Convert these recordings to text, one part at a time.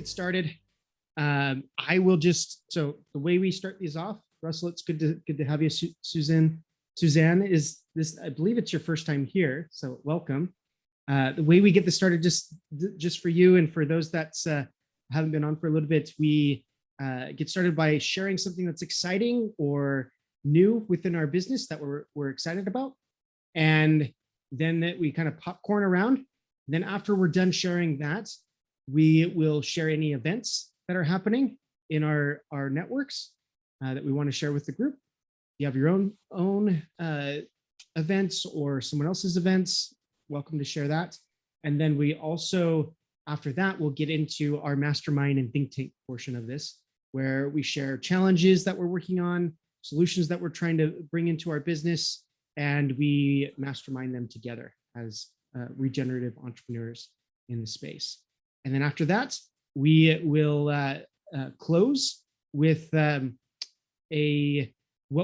get started. I will just, so the way we start these off, Russell, it's good to have you. Suzanne is this, I believe it's your first time here, so welcome. The way we get this started, just for you and for those that haven't been on for a little bit, we get started by sharing something that's exciting or new within our business that we're excited about. And then that we kind of popcorn around. Then after we're done sharing that, we will share any events that are happening in our networks that we want to share with the group. You have your own events or someone else's events, welcome to share that. And then we also, after that, we'll get into our mastermind and think tank portion of this, where we share challenges that we're working on, solutions that we're trying to bring into our business, and we mastermind them together as regenerative entrepreneurs in the space. And then after that, we will close with what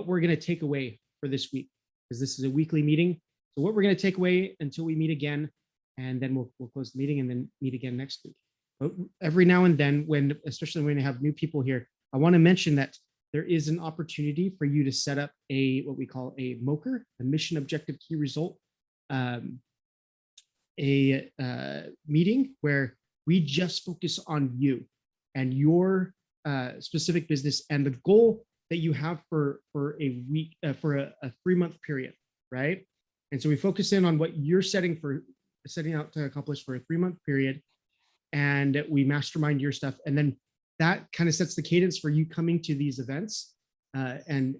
we're going to take away for this week, because this is a weekly meeting. So what we're going to take away until we meet again, and then we'll close the meeting and then meet again next week. But every now and then, especially when we have new people here, I want to mention that there is an opportunity for you to set up what we call a MOKR, a mission objective key result, meeting where we just focus on you and your specific business and the goal that you have for a week, for a 3-month period, right? And so we focus in on what you're setting out to accomplish for a 3-month period, and we mastermind your stuff. And then that kind of sets the cadence for you coming to these events and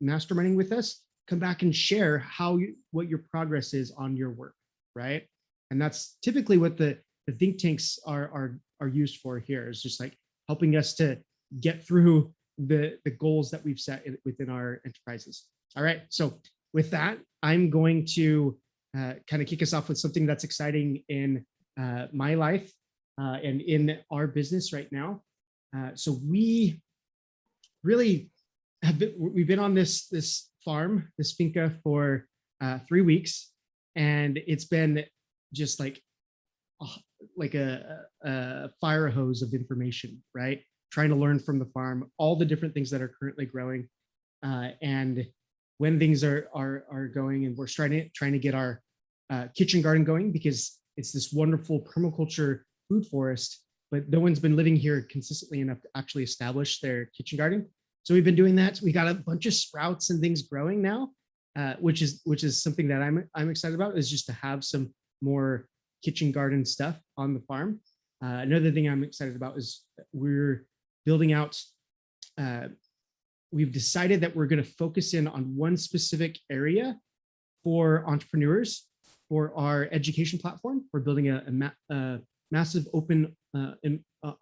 masterminding with us. Come back and share what your progress is on your work, right? And that's typically what the think tanks are used for here, is just like helping us to get through the goals that we've set within our enterprises. All right, so with that, I'm going to kind of kick us off with something that's exciting in my life and in our business right now. So we really we've been on this farm, this finca, for 3 weeks, and it's been just like a fire hose of information, right? Trying to learn from the farm, all the different things that are currently growing, and when things are going, and we're trying to get our kitchen garden going, because it's this wonderful permaculture food forest, but no one's been living here consistently enough to actually establish their kitchen garden. So we've been doing that. We got a bunch of sprouts and things growing now, which is something that I'm excited about, is just to have some more kitchen garden stuff on the farm. Another thing I'm excited about is we're building out. We've decided that we're going to focus in on one specific area for entrepreneurs for our education platform. We're building a massive open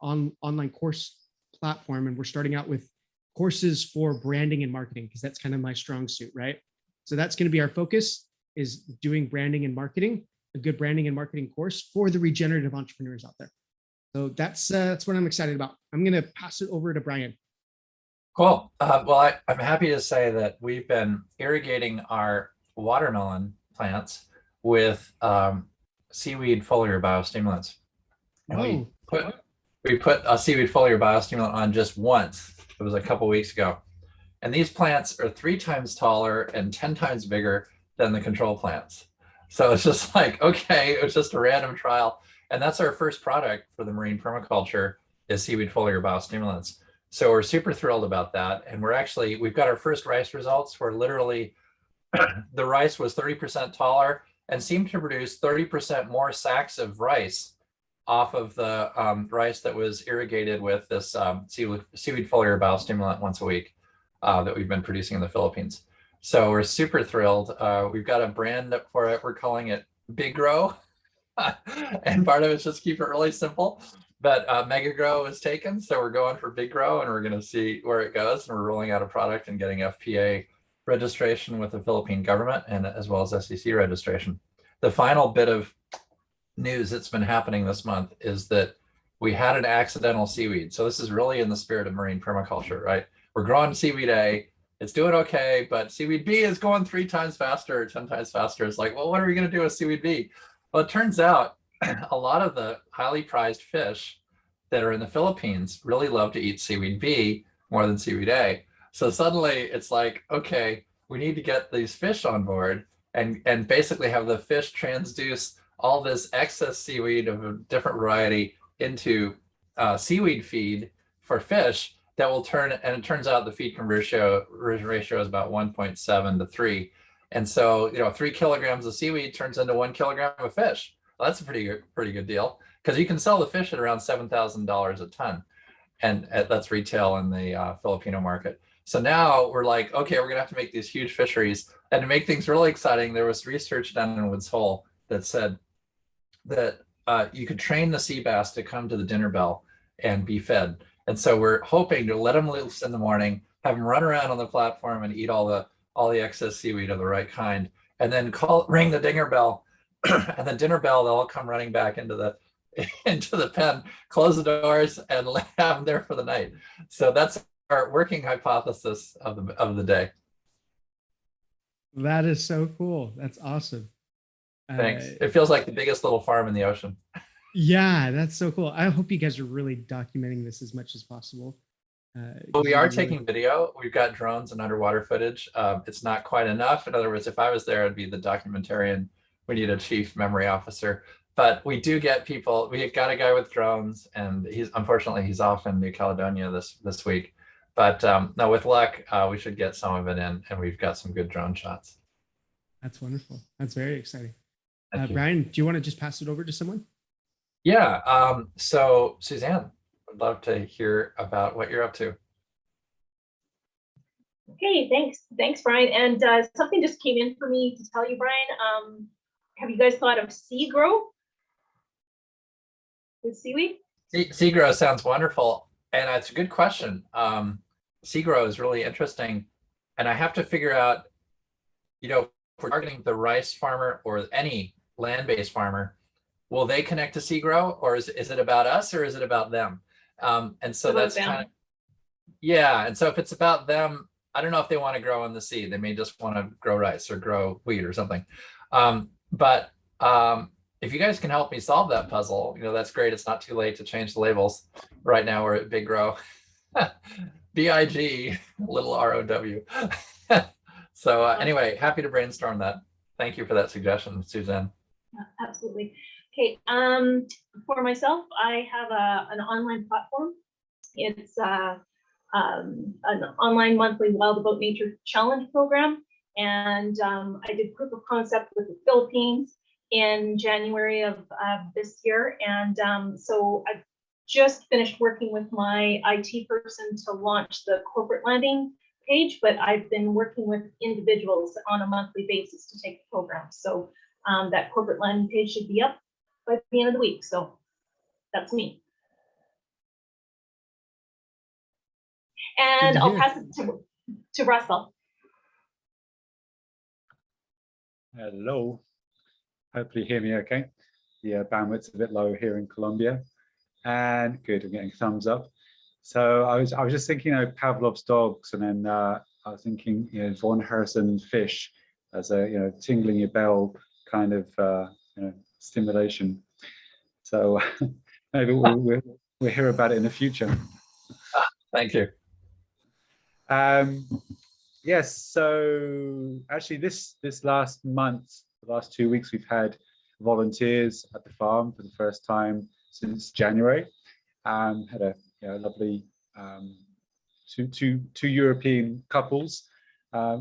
online course platform, and we're starting out with courses for branding and marketing, because that's kind of my strong suit, right? So that's going to be our focus, is doing branding and marketing, a good branding and marketing course for the regenerative entrepreneurs out there. So that's what I'm excited about. I'm going to pass it over to Brian. Cool. Well, I'm happy to say that we've been irrigating our watermelon plants with seaweed foliar biostimulants. And we put a seaweed foliar biostimulant on just once. It was a couple weeks ago. And these plants are 3 times taller and 10 times bigger than the control plants. So it's just like, okay, it was just a random trial. And that's our first product for the marine permaculture, is seaweed foliar biostimulants. So we're super thrilled about that. And we've got our first rice results, where literally the rice was 30% taller and seemed to produce 30% more sacks of rice off of the rice that was irrigated with this seaweed foliar biostimulant once a week that we've been producing in the Philippines. So we're super thrilled. We've got a brand for it. We're calling it Big Grow. And part of it's just keep it really simple. But Mega Grow is taken. So we're going for Big Grow, and we're going to see where it goes. And we're rolling out a product and getting FPA registration with the Philippine government, and as well as SEC registration. The final bit of news that's been happening this month is that we had an accidental seaweed. So this is really in the spirit of marine permaculture, right? We're growing seaweed A, it's doing okay, but seaweed B is going 3 times faster or 10 times faster. It's like, well, what are we going to do with seaweed B? Well, it turns out a lot of the highly prized fish that are in the Philippines really love to eat seaweed B more than seaweed A. So suddenly it's like, okay, we need to get these fish on board and basically have the fish transduce all this excess seaweed of a different variety into seaweed feed for fish that will turn, and it turns out the feed conversion ratio is about 1.7 to 3. And so, 3 kilograms of seaweed turns into 1 kilogram of fish. Well, that's a pretty good deal, because you can sell the fish at around $7,000 a ton. And that's retail in the Filipino market. So now we're like, okay, we're gonna have to make these huge fisheries. And to make things really exciting, there was research done in Woods Hole that said that you could train the sea bass to come to the dinner bell and be fed. And so we're hoping to let them loose in the morning, have them run around on the platform and eat all the excess seaweed of the right kind, and then ring the dinner bell, and the dinner bell, they'll all come running back into the pen, close the doors, and have them there for the night. So that's our working hypothesis of the day. That is so cool. That's awesome. Thanks. It feels like the biggest little farm in the ocean. Yeah, that's so cool. I hope you guys are really documenting this as much as possible. Well, we are taking video. We've got drones and underwater footage. It's not quite enough. In other words, if I was there, I'd be the documentarian. We need a chief memory officer. But we do get people. We got a guy with drones, and unfortunately he's off in New Caledonia this week. But no, with luck, we should get some of it in, and we've got some good drone shots. That's wonderful. That's very exciting. Brian, do you want to just pass it over to someone? Yeah. So Suzanne, I'd love to hear about what you're up to. Okay, thanks, Brian. And something just came in for me to tell you, Brian. Have you guys thought of sea grow with seaweed? Sea grow sounds wonderful, and it's a good question. Sea grow is really interesting, and I have to figure out, if we're targeting the rice farmer or any land-based farmer, will they connect to sea grow, or is it about us, or is it about them? And so that's kind of, yeah. And so if it's about them, I don't know if they want to grow in the sea. They may just want to grow rice or grow wheat or something. But if you guys can help me solve that puzzle, that's great. It's not too late to change the labels. Right now we're at Big Grow, BIG, little ROW. So anyway, happy to brainstorm that. Thank you for that suggestion, Suzanne. Absolutely. Okay. For myself, I have an online platform. It's an online monthly Wild About Nature Challenge program. And I did proof of concept with the Philippines in January of this year. And so I've just finished working with my IT person to launch the corporate landing page, but I've been working with individuals on a monthly basis to take the program. So that corporate landing page should be up by the end of the week. So that's me. And I'll pass it to Russell. Hello. Hopefully you hear me okay. The bandwidth's a bit low here in Colombia. And good, I'm getting thumbs up. So I was just thinking of Pavlov's dogs, and then I was thinking, Von Herzen fish as a tingling your bell kind of stimulation. So maybe we'll hear about it in the future. Thank you. Yes, so actually this last month, the last 2 weeks, we've had volunteers at the farm for the first time since January. Had a lovely two European couples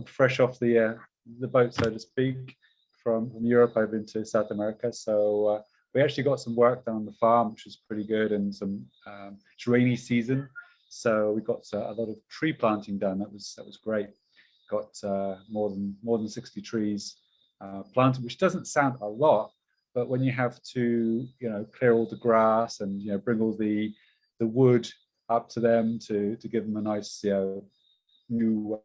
fresh off the boat, so to speak, from Europe over into South America. So we actually got some work done on the farm, which was pretty good, and it's rainy season, so we got a lot of tree planting done. That was great. Got more than 60 trees planted, which doesn't sound a lot, but when you have to clear all the grass and bring all the wood up to them to give them a nice new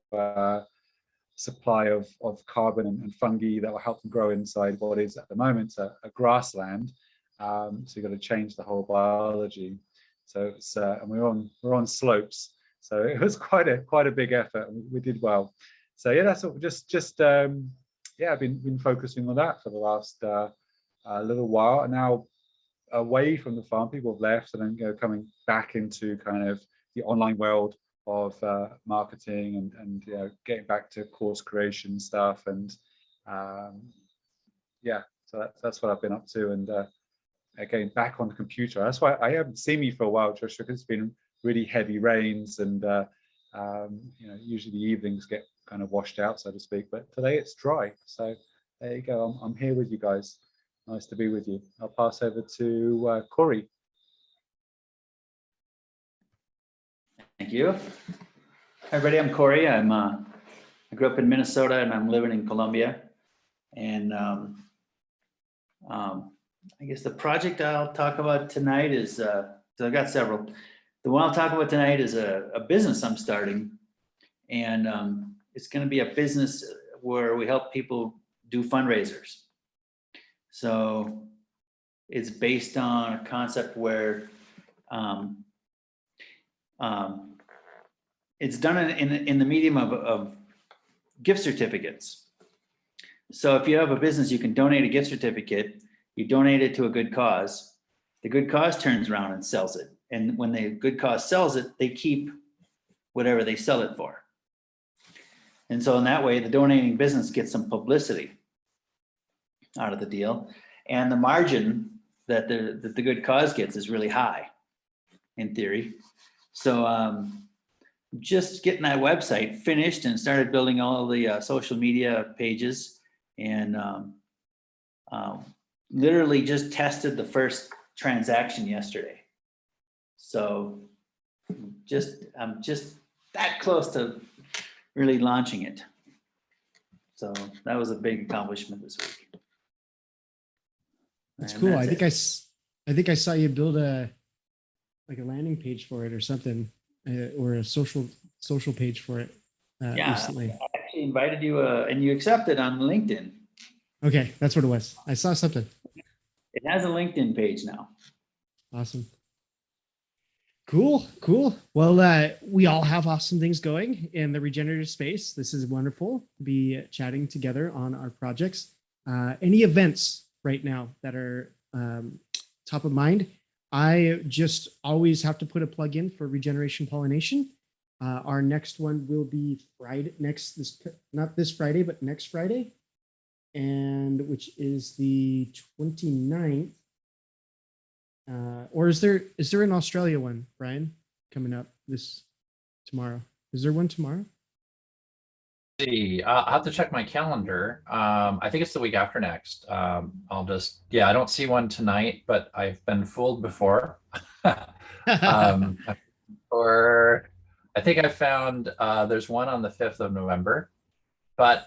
supply of carbon and fungi that will help them grow inside what is at the moment a grassland. So you've got to change the whole biology. So it's and we're on slopes, so it was quite a big effort. We did well. So yeah, that's what just I've been focusing on that for the last little while, and now away from the farm. People have left and then coming back into kind of the online world of marketing and getting back to course creation stuff. And yeah, so that's what I've been up to. And getting back on the computer. That's why I haven't seen me for a while, Joshua, because it's been really heavy rains and usually the evenings get kind of washed out, so to speak. But today it's dry. So there you go. I'm here with you guys. Nice to be with you. I'll pass over to Corey. Thank you. Hi, everybody. I'm Corey. I grew up in Minnesota and I'm living in Colombia. And I guess the project I'll talk about tonight is, so I've got several. The one I'll talk about tonight is a business I'm starting. And it's going to be a business where we help people do fundraisers. So it's based on a concept where it's done in the medium of gift certificates. So if you have a business, you can donate a gift certificate, you donate it to a good cause, the good cause turns around and sells it. And when the good cause sells it, they keep whatever they sell it for. And so in that way, the donating business gets some publicity out of the deal. And the margin that the good cause gets is really high in theory. So just getting that website finished and started building all the social media pages and literally just tested the first transaction yesterday. So I'm just that close to really launching it. So that was a big accomplishment this week. That's And cool. that's I think I saw you build a landing page for it or something, or a social page for it recently. I actually invited you and you accepted on LinkedIn. Okay, that's what it was. I saw something. It has a LinkedIn page now. Awesome. Cool. Well, we all have awesome things going in the regenerative space. This is wonderful to be chatting together on our projects. Any events right now that are top of mind? I just always have to put a plug in for Regeneration Pollination. Our next one will be Friday, not this Friday, but next Friday, and which is the 29th. Or is there an Australia one, Brian, coming up tomorrow? Is there one tomorrow? See, I'll have to check my calendar. I think it's the week after next. I don't see one tonight, but I've been fooled before. Or I think I found there's one on the 5th of November, but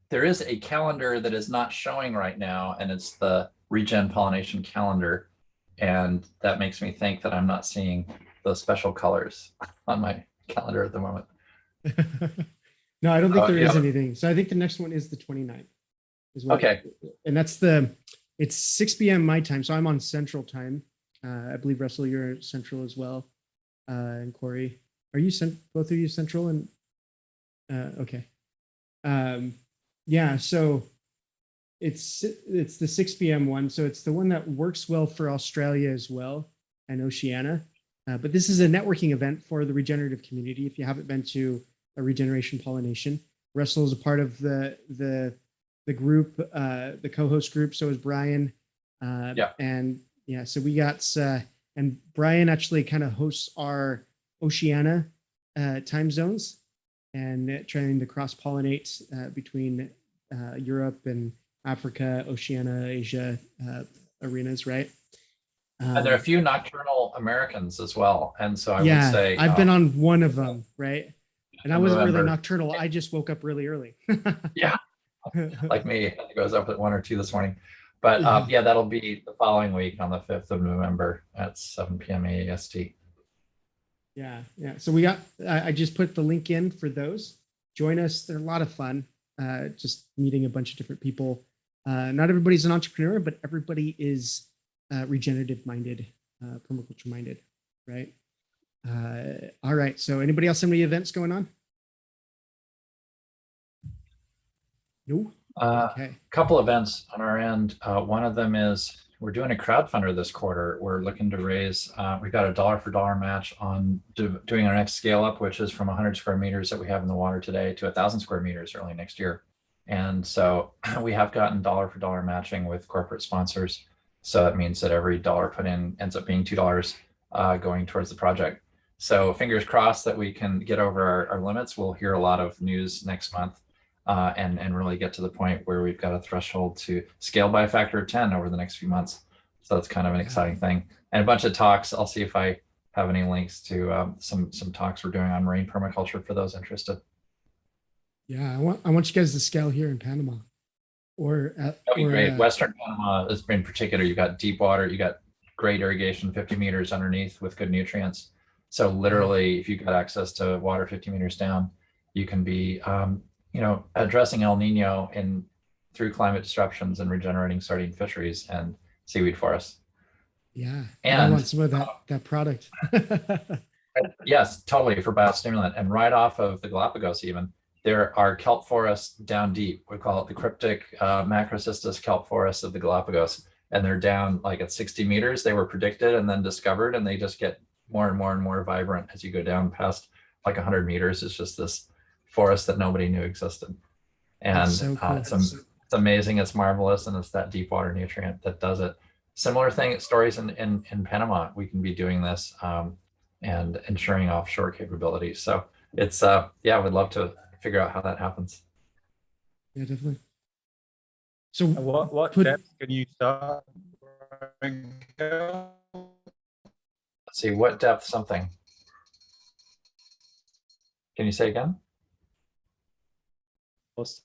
there is a calendar that is not showing right now, and it's the Regen Pollination calendar. And that makes me think that I'm not seeing those special colors on my calendar at the moment. No, I don't think there is anything. So I think the next one is the 29th. Okay. And it's 6 p.m. my time. So I'm on Central time. I believe Russell, you're Central as well. And Corey, are you both of you Central? And okay. Yeah, so it's the 6 p.m. one. So it's the one that works well for Australia as well and Oceania. But this is a networking event for the regenerative community. If you haven't been to a Regeneration Pollination, Russell is a part of the group, the co-host group. So is Brian. And yeah, so we got, and Brian actually kind of hosts our Oceania time zones and trying to cross-pollinate between Europe and Africa, Oceania, Asia arenas, right? And there are a few nocturnal Americans as well. And so I would say I've been on one of them, right? And I wasn't November. really nocturnal. I just woke up really early. Yeah, like me. I think I was up at 1 or 2 this morning. But yeah, that'll be the following week on the 5th of November at 7 p.m. AST. Yeah. So we got, I just put the link in for those. Join us. They're a lot of fun. Just meeting a bunch of different people. Not everybody's an entrepreneur, but everybody is regenerative minded, permaculture minded, right? All right. So anybody else have any events going on? No. Okay. Couple events on our end. One of them is we're doing a crowdfunder this quarter. We're looking to raise, we've got a dollar for dollar match on doing our next scale up, which is from 100 square meters that we have in the water today to 1,000 square meters early next year. And so we have gotten dollar for dollar matching with corporate sponsors. So that means that every dollar put in ends up being $2 going towards the project. So fingers crossed that we can get over our limits. We'll hear a lot of news next month and really get to the point where we've got a threshold to scale by a factor of 10 over the next few months. So that's kind of an exciting thing. And a bunch of talks. I'll see if I have any links to some talks we're doing on marine permaculture for those interested. Yeah, I want you guys to scale here in Panama, or That'd be great. Western Panama is in particular. You got deep water, you got great irrigation 50 meters underneath with good nutrients. So literally, if you got access to water 50 meters down, you can be, you know, addressing El Nino through climate disruptions and regenerating sardine fisheries and seaweed forests. Yeah, and I want some of that product. Yes, totally, for biostimulant. And right off of the Galapagos, even there are kelp forests down deep. We call it the cryptic macrocystis kelp forests of the Galapagos, and they're down like at 60 meters. They were predicted and then discovered, and they just get more and more and more vibrant as you go down past like 100 meters. It's just this forest that nobody knew existed, and so cool. It's amazing. It's marvelous, and it's that deep water nutrient that does it. Similar stories in Panama. We can be doing this and ensuring offshore capabilities. So it's yeah, I would love to figure out how that happens. Yeah, definitely. So What depth can you start? Let's see, what depth something. Can you say again? What's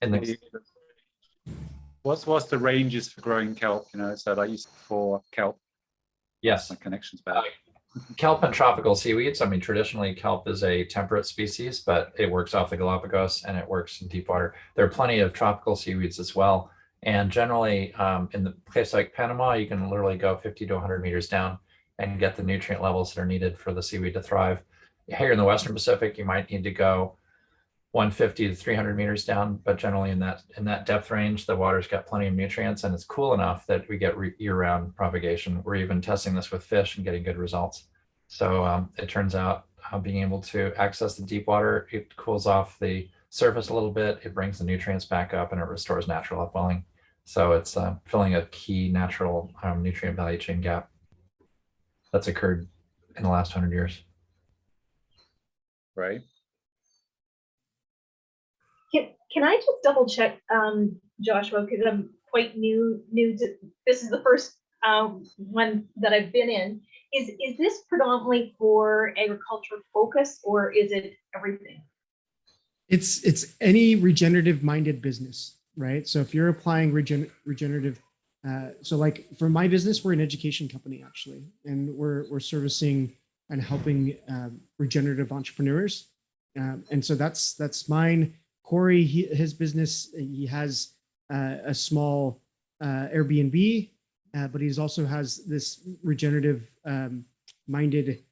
the ranges for growing kelp? You know, so like you said for kelp. Yes. My connection's bad. Kelp and tropical seaweeds. I mean, traditionally kelp is a temperate species, but it works off the Galapagos and it works in deep water. There are plenty of tropical seaweeds as well. And generally in the place like Panama, you can literally go 50 to 100 meters down and get the nutrient levels that are needed for the seaweed to thrive. Here in the Western Pacific, you might need to go 150 to 300 meters down, but generally in that depth range, the water's got plenty of nutrients and it's cool enough that we get year-round propagation. We're even testing this with fish and getting good results. So it turns out being able to access the deep water, it cools off the surface a little bit, it brings the nutrients back up, and it restores natural upwelling. So it's filling a key natural nutrient value chain gap that's occurred in the last 100 years. Right. Can I just double check, Joshua, because I'm quite new to, this is the first one that I've been in. Is this predominantly for agriculture focus, or is it everything? It's any regenerative minded business, right? So if you're applying regenerative, so like for my business, we're an education company actually, and we're servicing and helping regenerative entrepreneurs, and so that's mine. Corey, his business, he has a small Airbnb, but he also has this regenerative minded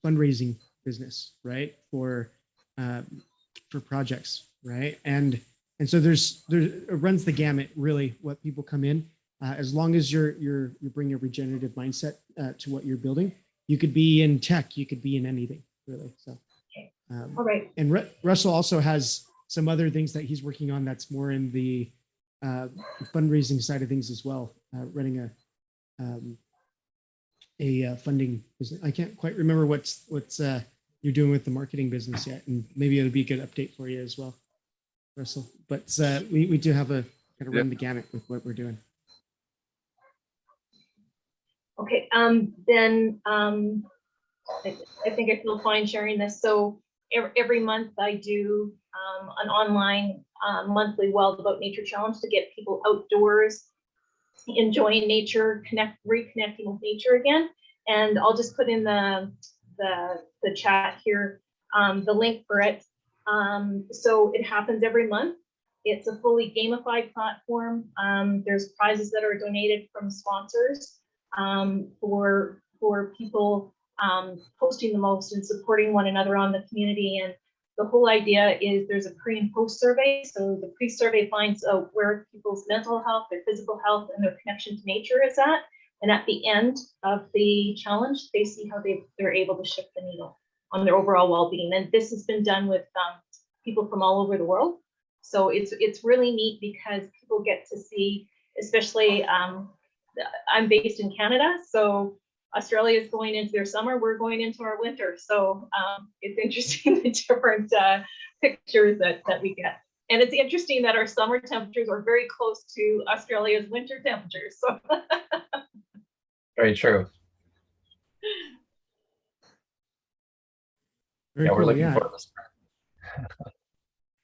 fundraising business, right? For projects, right? And so it runs the gamut really what people come in, as long as you bring a regenerative mindset to what you're building. You could be in tech, you could be in anything really. So. All right. And Russell also has some other things that he's working on that's more in the fundraising side of things as well, running a funding business. I can't quite remember what's you're doing with the marketing business yet, and maybe it would be a good update for you as well, Russell. But we do have a kind of run the gamut with what we're doing. Okay, then I think I feel fine sharing this. So every month I do an online monthly Wild About Nature challenge to get people outdoors, enjoying nature, reconnecting with nature again. And I'll just put in the chat here the link for it. So it happens every month. It's a fully gamified platform. There's prizes that are donated from sponsors for people posting the most and supporting one another on the community. And the whole idea is there's a pre and post survey. So the pre-survey finds out where people's mental health, their physical health, and their connection to nature is at. And at the end of the challenge, they see how they're able to shift the needle on their overall well-being. And this has been done with people from all over the world. So it's really neat because people get to see, especially I'm based in Canada, so Australia is going into their summer, we're going into our winter. So it's interesting the different pictures that we get. And it's interesting that our summer temperatures are very close to Australia's winter temperatures. So Very true. Very Yeah, we're cool, looking yeah. forward to this.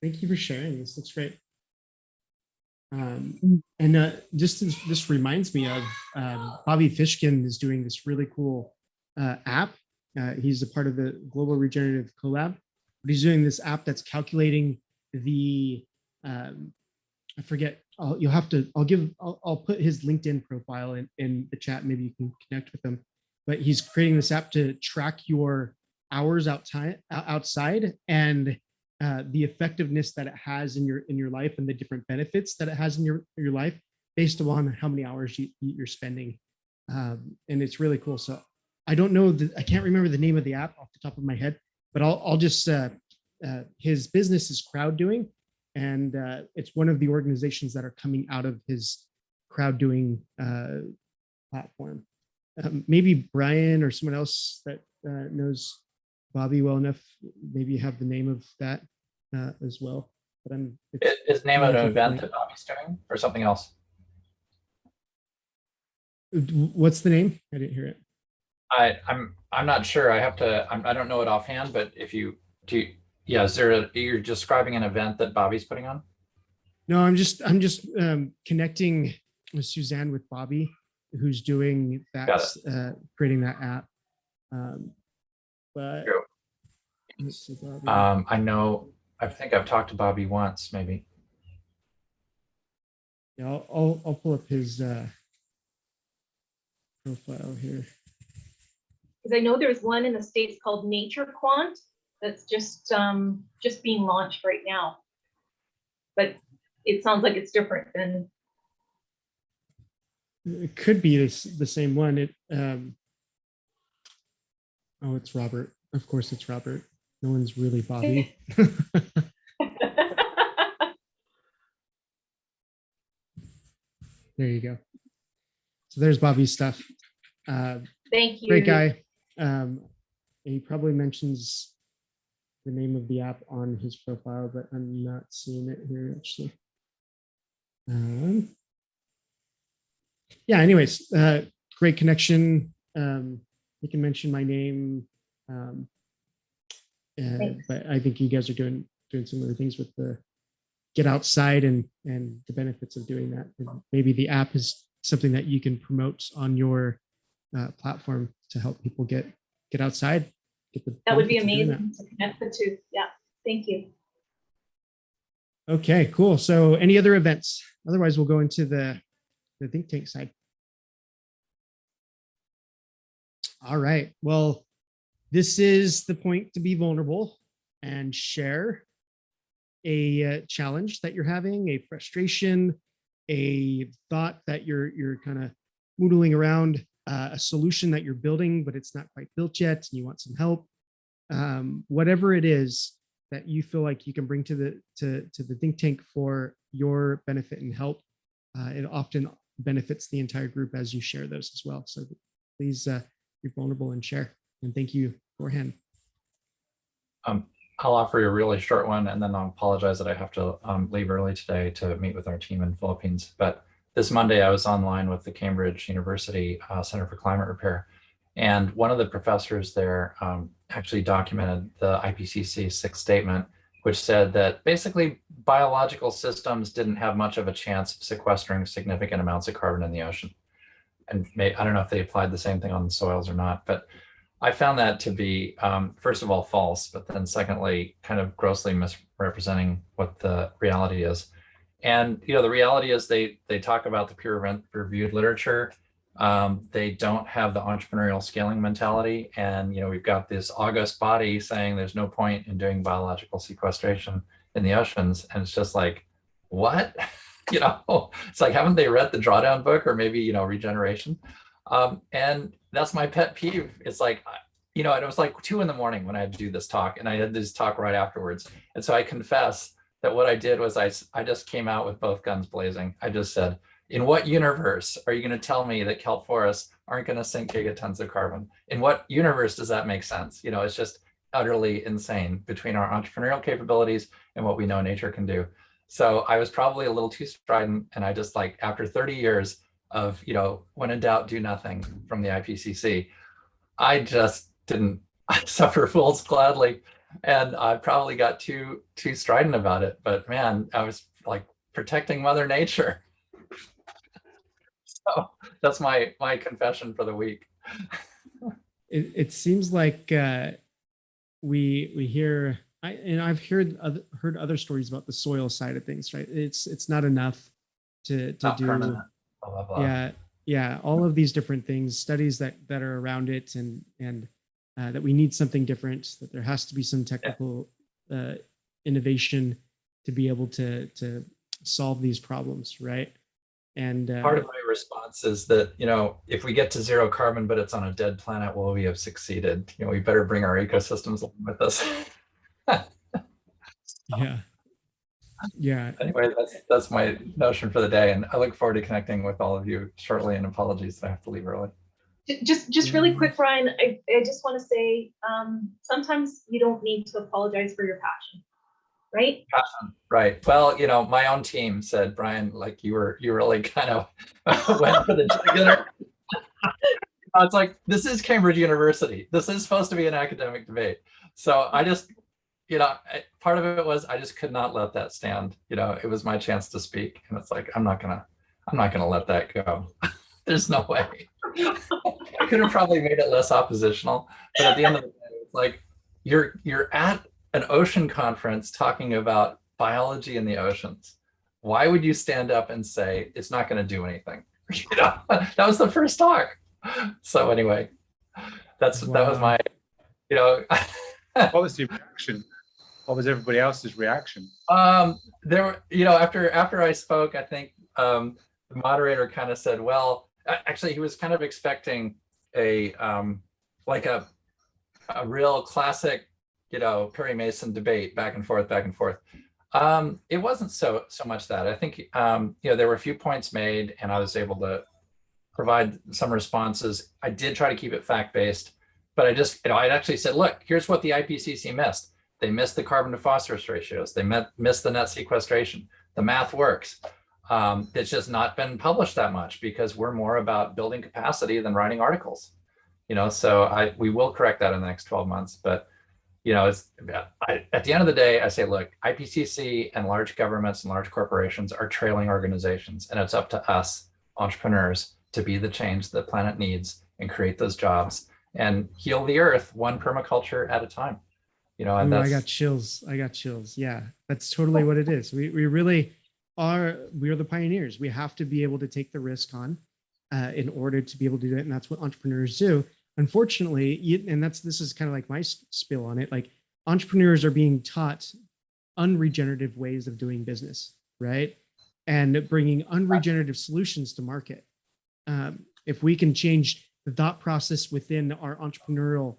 Thank you for sharing this. That's great. And this reminds me of Bobby Fishkin is doing this really cool app. He's a part of the Global Regenerative Collab. But he's doing this app that's calculating the I forget. I'll put his LinkedIn profile in the chat. Maybe you can connect with him. But he's creating this app to track your hours outside and the effectiveness that it has in your life and the different benefits that it has in your life based on how many hours you're spending. And it's really cool. So I don't know I can't remember the name of the app off the top of my head, but I'll just his business is Crowd Doing, and it's one of the organizations that are coming out of his Crowd Doing platform. Maybe Brian or someone else that knows Bobby well enough, maybe you have the name of that as well. But Is the name of an event that Bobby's doing or something else? What's the name? I didn't hear it. I'm not sure. I don't know it offhand, but if you do, yeah, you're describing an event that Bobby's putting on? No, I'm just connecting with Suzanne with Bobby, who's doing that, creating that app. But True. let's see, Bobby. I think I've talked to Bobby once, maybe. Yeah, I'll pull up his profile here. because I know there's one in the States called Nature Quant that's just being launched right now. But it sounds like it's different than. It could be the same one. Oh, it's Robert. Of course, it's Robert. No one's really Bobby. There you go. So there's Bobby's stuff. Thank you. Great guy. He probably mentions the name of the app on his profile, but I'm not seeing it here actually. Yeah, anyways, great connection. You can mention my name. But I think you guys are doing similar things with the get outside and the benefits of doing that. And maybe the app is something that you can promote on your platform to help people get outside. That would be amazing to connect the two. Yeah, thank you. Okay, cool. So any other events? Otherwise, we'll go into the think tank side. All right. Well, this is the point to be vulnerable and share a challenge that you're having, a frustration, a thought that you're kind of noodling around, a solution that you're building, but it's not quite built yet and you want some help. Whatever it is that you feel like you can bring to the think tank for your benefit and help, it often benefits the entire group as you share those as well. So please be vulnerable and share. And thank you beforehand. I'll offer you a really short one, and then I'll apologize that I have to leave early today to meet with our team in the Philippines. But this Monday, I was online with the Cambridge University Center for Climate Repair. And one of the professors there actually documented the IPCC sixth statement, which said that basically biological systems didn't have much of a chance of sequestering significant amounts of carbon in the ocean. And I don't know if they applied the same thing on the soils or not, but I found that to be, first of all, false, but then secondly, kind of grossly misrepresenting what the reality is. And, the reality is they talk about the peer-reviewed literature, They don't have the entrepreneurial scaling mentality. And, we've got this august body saying there's no point in doing biological sequestration in the oceans. And it's just like, what? It's like, haven't they read the drawdown book, or maybe, regeneration? And that's my pet peeve. It's like, and it was like 2 a.m. when I had to do this talk, and I had this talk right afterwards. And so I confess that what I did was I just came out with both guns blazing. I just said, in what universe are you going to tell me that kelp forests aren't going to sink gigatons of carbon? In what universe does that make sense? It's just utterly insane between our entrepreneurial capabilities and what we know nature can do. So I was probably a little too strident, and I just, like, after 30 years of, when in doubt, do nothing from the IPCC, I just didn't suffer fools gladly. And I probably got too strident about it. But man, I was like protecting Mother Nature. So that's my confession for the week. It seems like we hear, I've heard other stories about the soil side of things, right? It's not enough to Not do permanent, blah, blah, blah. Yeah, all of these different things, studies that are around it, and that we need something different, that there has to be some technical innovation to be able to solve these problems, right? And part of my response is that, if we get to zero carbon, but it's on a dead planet, well, we have succeeded. We better bring our ecosystems along with us. Yeah. Anyway, that's my notion for the day, and I look forward to connecting with all of you shortly. And apologies that I have to leave early. Just really quick, Brian, I just want to say, sometimes you don't need to apologize for your passion, right? Passion, right. Well, my own team said, Brian, like, you really kind of went for the jugular. It's like, this is Cambridge University. This is supposed to be an academic debate. So I just, part of it was I just could not let that stand. It was my chance to speak, and it's like, I'm not gonna let that go. There's no way. I could have probably made it less oppositional, but at the end of the day, it's like, you're at an ocean conference talking about biology in the oceans. Why would you stand up and say it's not going to do anything? That was the first talk. So anyway, that was my, What was the reaction? What was everybody else's reaction? There were, after I spoke, I think the moderator kind of said, well, actually, he was kind of expecting a real classic, Perry Mason debate, back and forth. It wasn't so much that. I think, there were a few points made, and I was able to provide some responses. I did try to keep it fact-based, but I actually said, look, here's what the IPCC missed. They missed the carbon to phosphorus ratios. They missed the net sequestration. The math works. It's just not been published that much because we're more about building capacity than writing articles. So we will correct that in the next 12 months. But at the end of the day, I say, look, IPCC and large governments and large corporations are trailing organizations, and it's up to us entrepreneurs to be the change the planet needs and create those jobs and heal the earth one permaculture at a time. And Ooh, I got chills. Yeah, that's totally what it is. We really are. We are the pioneers. We have to be able to take the risk on in order to be able to do it. And that's what entrepreneurs do. Unfortunately, this is kind of like my spill on it. Like, entrepreneurs are being taught unregenerative ways of doing business, right? And bringing unregenerative solutions to market. If we can change the thought process within our entrepreneurial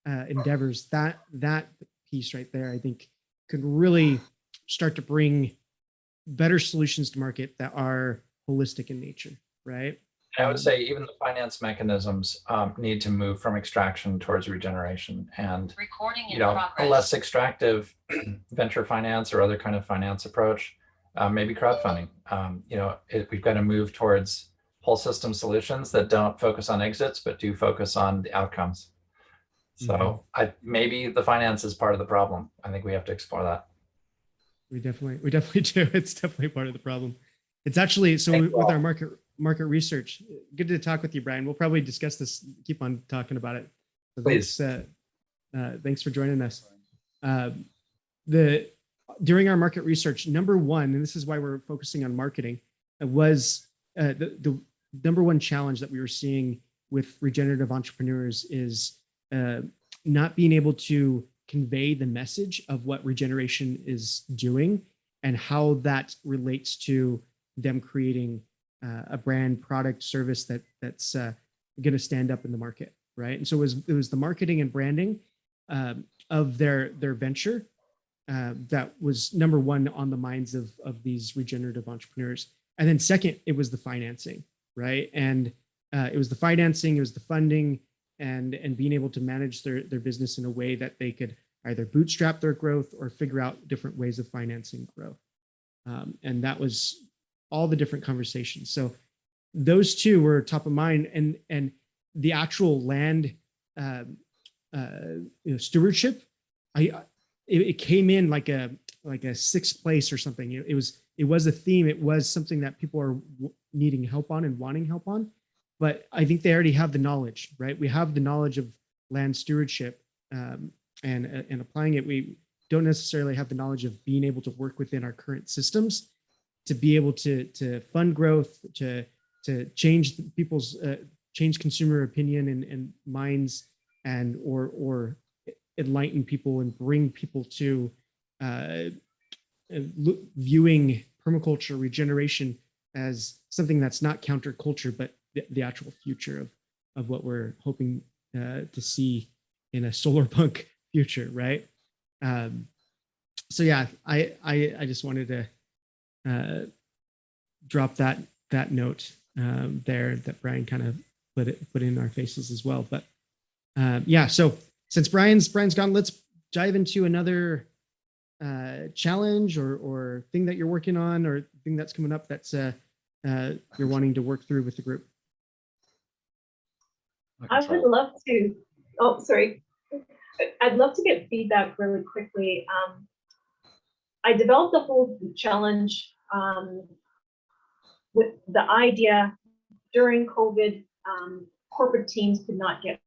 endeavors, that piece right there, I think, could really start to bring better solutions to market that are holistic in nature, right? I would say even the finance mechanisms need to move from extraction towards regeneration, and a less extractive venture finance or other kind of finance approach, maybe crowdfunding. We've got to move towards whole system solutions that don't focus on exits, but do focus on the outcomes. So maybe the finance is part of the problem. I think we have to explore that. We definitely do. It's definitely part of the problem. It's actually, so with our market research, good to talk with you, Brian. We'll probably discuss this, keep on talking about it. So please. Thanks for joining us. During our market research, number one, and this is why we're focusing on marketing, was the number one challenge that we were seeing with regenerative entrepreneurs is not being able to convey the message of what regeneration is doing and how that relates to them creating a brand, product, service that's going to stand up in the market, right? And so it was the marketing and branding of their venture that was number one on the minds of these regenerative entrepreneurs. And then second, it was the financing, right? And it was the financing, it was the funding, and being able to manage their business in a way that they could either bootstrap their growth or figure out different ways of financing growth. And that was all the different conversations. So those two were top of mind, and the actual land stewardship, it came in like a sixth place or something. It was a theme. It was something that people are needing help on and wanting help on. But I think they already have the knowledge, right? We have the knowledge of land stewardship and applying it. We don't necessarily have the knowledge of being able to work within our current systems to be able to fund growth, to change people's change consumer opinion and minds, and or enlighten people and bring people to viewing permaculture regeneration as something that's not counterculture, but the actual future of what we're hoping to see in a solar punk future, right? So yeah, I just wanted to drop that note there that Brian kind of put in our faces as well. But yeah, so since Brian's gone, let's dive into another challenge or thing that you're working on, or thing that's coming up that's you're wanting to work through with the group. I would love to. Oh, sorry. I'd love to get feedback really quickly. I developed a whole challenge with the idea during COVID. Corporate teams could not get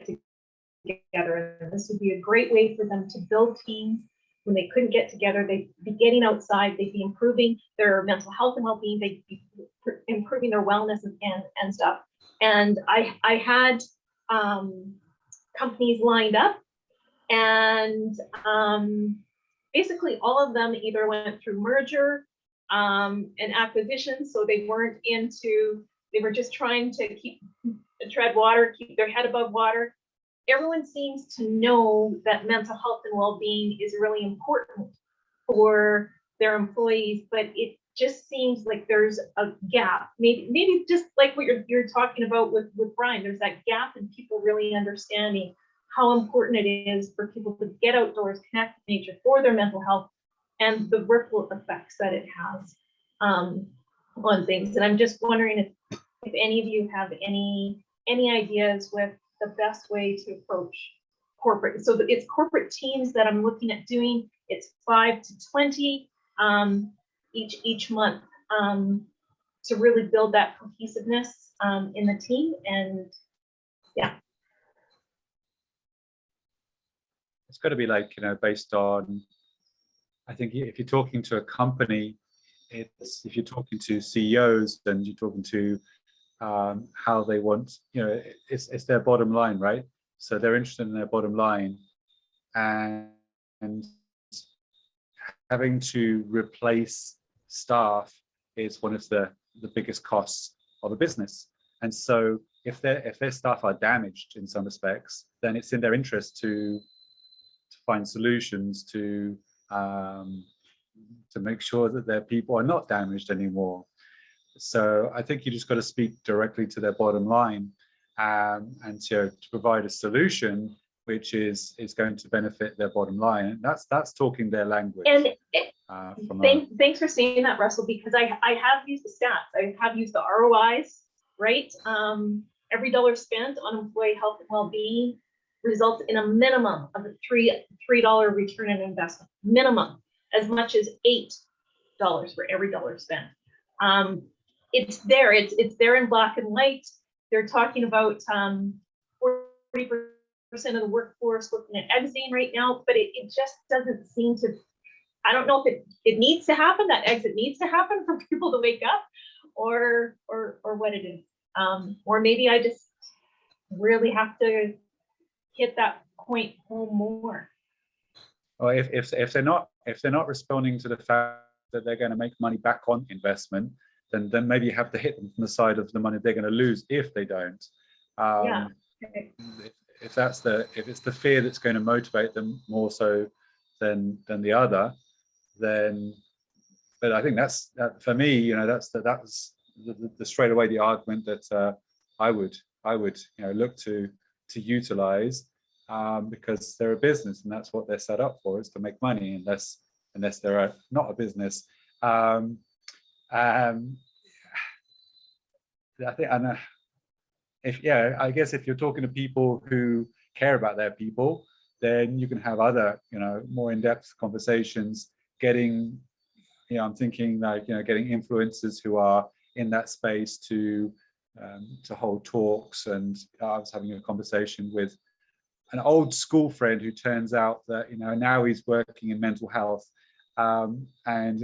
together. This would be a great way for them to build teams. When they couldn't get together, they'd be getting outside, they'd be improving their mental health and well-being, they'd be improving their wellness and stuff. And I had companies lined up, and basically all of them either went through merger and acquisition, so they were just trying to tread water, keep their head above water. Everyone seems to know that mental health and well-being is really important for their employees, but it just seems like there's a gap. Maybe just like what you're talking about with Brian, there's that gap in people really understanding how important it is for people to get outdoors, connect with nature for their mental health, and the ripple effects that it has on things. And I'm just wondering if any of you have any ideas with the best way to approach corporate. So it's corporate teams that I'm looking at doing. It's 5 to 20 each month to really build that cohesiveness in the team. And yeah. It's got to be like, based on, I think if you're talking to a company, if you're talking to CEOs, then you're talking to how they want, it's their bottom line, right? So they're interested in their bottom line, and having to replace staff is one of the biggest costs of a business. And so if their staff are damaged in some respects, then it's in their interest to find solutions to make sure that their people are not damaged anymore. So I think you just got to speak directly to their bottom line, and to provide a solution which is going to benefit their bottom line. That's talking their language. And thanks for saying that, Russell, because I have used the stats. I have used the ROIs, right? Every dollar spent on employee health and well-being results in a minimum of a $3 return on investment, minimum, as much as $8 for every dollar spent. It's there. It's there in black and white. They're talking about 40% of the workforce looking at exiting right now, but it just doesn't seem to. I don't know if it needs to happen. That exit needs to happen for people to wake up, or what it is. Or maybe I just really have to hit that point home more. Or if they're not responding to the fact that they're going to make money back on investment, then maybe you have to hit them from the side of the money they're going to lose if they don't. Yeah. Okay. If it's the fear that's going to motivate them more so than the other, then. But I think that for me, that was the straight away the argument that I would look to utilize, because they're a business and that's what they're set up for, is to make money, unless they're not a business. I think, and I guess if you're talking to people who care about their people, then you can have other, more in-depth conversations. I'm thinking like, getting influencers who are in that space to hold talks. And I was having a conversation with an old school friend who turns out that, now he's working in mental health. And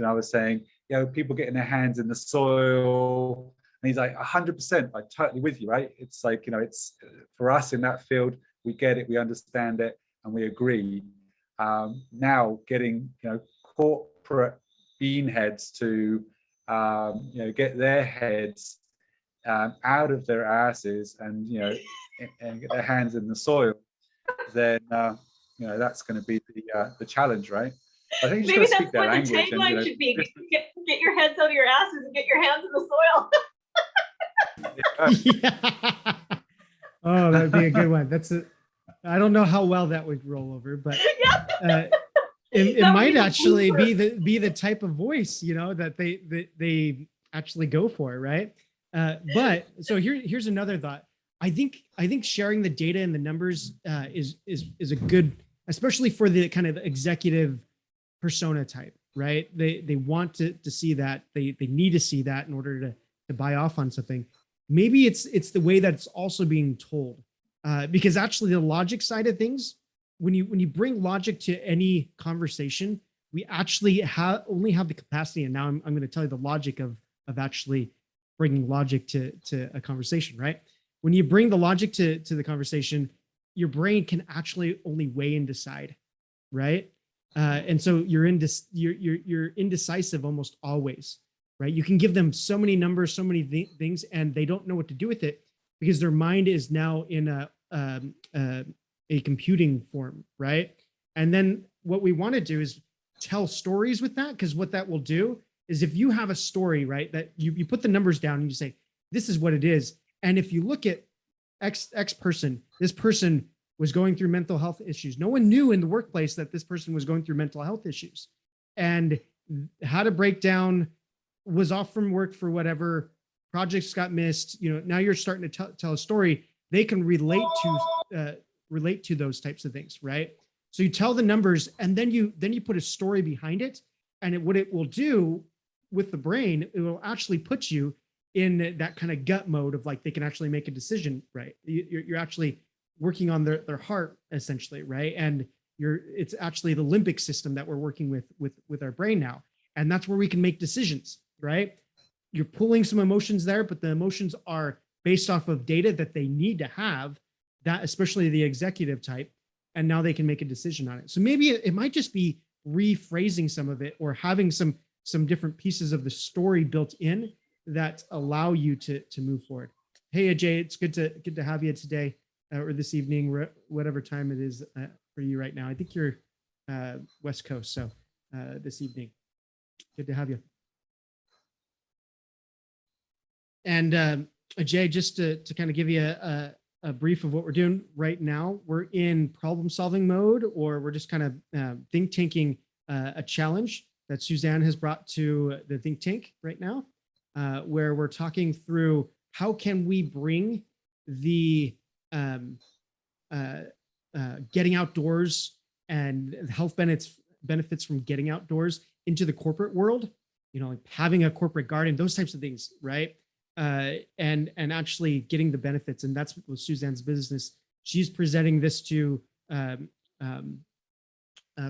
I was saying, people getting their hands in the soil. And he's like, 100%, I'm totally with you, right? It's like, it's for us in that field, we get it, we understand it, and we agree. Now getting, corporate beanheads to, get their heads out of their asses and, and get their hands in the soil, then, that's going to be the challenge, right? I think you Maybe just got to speak that's that what the language. tagline should be. Get your heads out of your asses and get your hands in the soil. Yeah. Oh, that'd be a good one. I don't know how well that would roll over, but it might actually be the type of voice, that they actually go for, right? But so here's another thought. I think sharing the data and the numbers is a good, especially for the kind of executive persona type, right? They want to see that, they need to see that in order to buy off on something. Maybe it's the way that it's also being told, because actually the logic side of things, when you bring logic to any conversation, we actually only have the capacity. And now I'm going to tell you the logic of actually bringing logic to a conversation, right? When you bring the logic to the conversation, your brain can actually only weigh and decide, right? And so you're indecisive almost always, right? You can give them so many numbers, so many things, and they don't know what to do with it because their mind is now in a computing form, right? And then what we want to do is tell stories with that, because what that will do is if you have a story, right, that you put the numbers down and you say, this is what it is. And if you look at X person, this person was going through mental health issues. No one knew in the workplace that this person was going through mental health issues, and had a breakdown, was off from work for whatever, projects got missed. Now you're starting to tell a story. They can relate to those types of things, right? So you tell the numbers, and then you put a story behind it, and what it will do with the brain, it will actually put you in that kind of gut mode of like they can actually make a decision, right? You're actually working on their heart essentially, right? And it's actually the limbic system that we're working with our brain now, and that's where we can make decisions, right? You're pulling some emotions there, but the emotions are based off of data that they need to have, that especially the executive type, and now they can make a decision on it. So maybe it might just be rephrasing some of it, or having some different pieces of the story built in that allow you to move forward. Hey, Ajay, it's good to have you today, or this evening, whatever time it is for you right now. I think you're West Coast, so this evening. Good to have you. And Ajay, just to kind of give you a brief of what we're doing right now, we're in problem solving mode, or we're just kind of think tanking a challenge that Suzanne has brought to the think tank right now, where we're talking through how can we bring the getting outdoors and health benefits from getting outdoors into the corporate world, like having a corporate garden, those types of things, right? And actually getting the benefits. And that's what Suzanne's business. She's presenting this to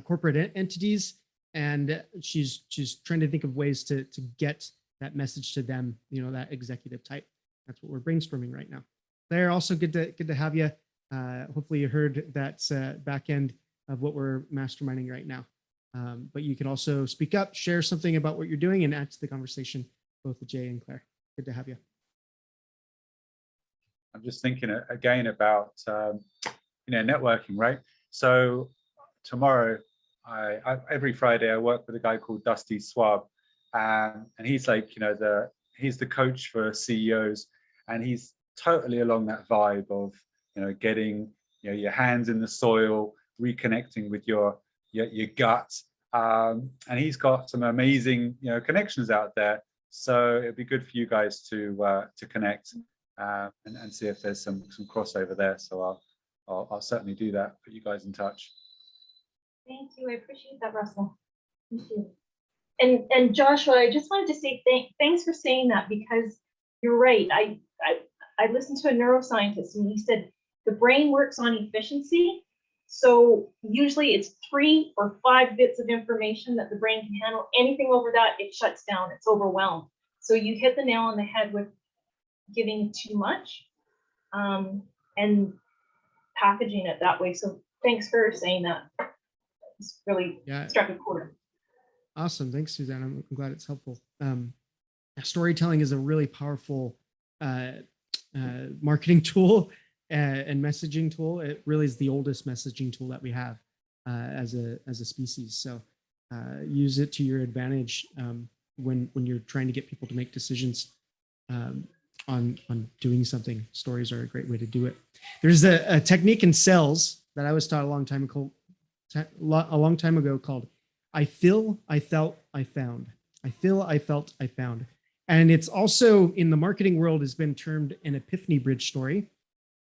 corporate entities, and she's trying to think of ways to get that message to them, that executive type. That's what we're brainstorming right now. Claire, also good to have you. Hopefully you heard that back end of what we're masterminding right now. But you can also speak up, share something about what you're doing, and add to the conversation, both with Jay and Claire. Good to have you. I'm just thinking again about networking, right? So tomorrow, every Friday I work with a guy called Dusty Swab, and he's like he's the coach for CEOs, and he's totally along that vibe of getting your hands in the soil, reconnecting with your gut, and he's got some amazing connections out there. So it'd be good for you guys to connect and see if there's some crossover there. So I'll certainly do that. Put you guys in touch. Thank you. I appreciate that, Russell. Thank you. And Joshua, I just wanted to say thanks for saying that, because you're right. I listened to a neuroscientist, and he said the brain works on efficiency. So usually it's 3 or 5 bits of information that the brain can handle. Anything over that, it shuts down. It's overwhelmed. So you hit the nail on the head with giving too much and packaging it that way. So thanks for saying that. It's really struck a chord. Awesome. Thanks, Suzanne. I'm glad it's helpful. Storytelling is a really powerful marketing tool and messaging tool. It really is the oldest messaging tool that we have as a species. So use it to your advantage when you're trying to get people to make decisions on doing something. Stories are a great way to do it. There's a technique in sales that I was taught a long time ago called I feel, I felt, I found. I feel, I felt, I found. And it's also in the marketing world has been termed an epiphany bridge story.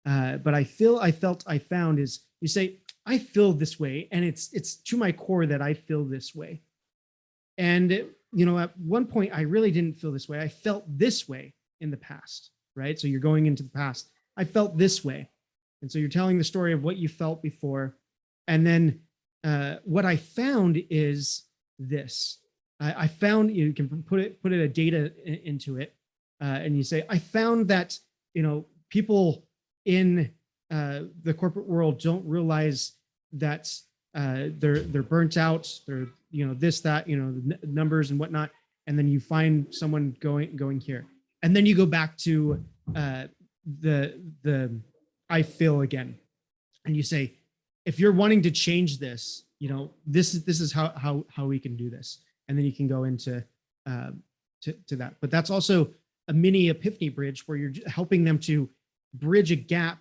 But I feel, I felt, I found is you say, I feel this way, and it's to my core that I feel this way. And at one point I really didn't feel this way. I felt this way in the past, right? So you're going into the past. I felt this way. And so you're telling the story of what you felt before. And then what I found is this. I found, you can put a data into it, and you say, I found that people in the corporate world don't realize that they're burnt out. They're this, that, the numbers and whatnot. And then you find someone going here, and then you go back to the I feel again, and you say, if you're wanting to change this, this is how we can do this. And then you can go into to that. But that's also a mini epiphany bridge where you're helping them to bridge a gap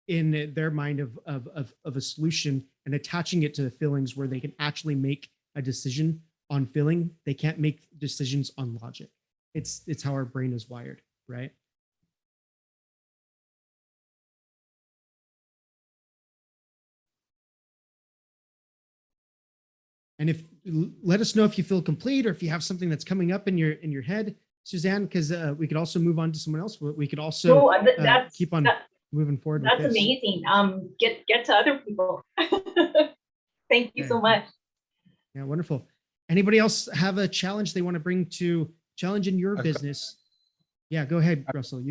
in their mind of a solution and attaching it to the feelings where they can actually make a decision on feeling. They can't make decisions on logic. It's how our brain is wired, right? And let us know if you feel complete or if you have something that's coming up in your head, Suzanne, because we could also move on to someone else. We could also keep on moving forward. That's amazing. Get to other people. Thank you so much. Yeah, wonderful. Anybody else have a challenge they want to bring to challenge in your business? Yeah, go ahead, Russell.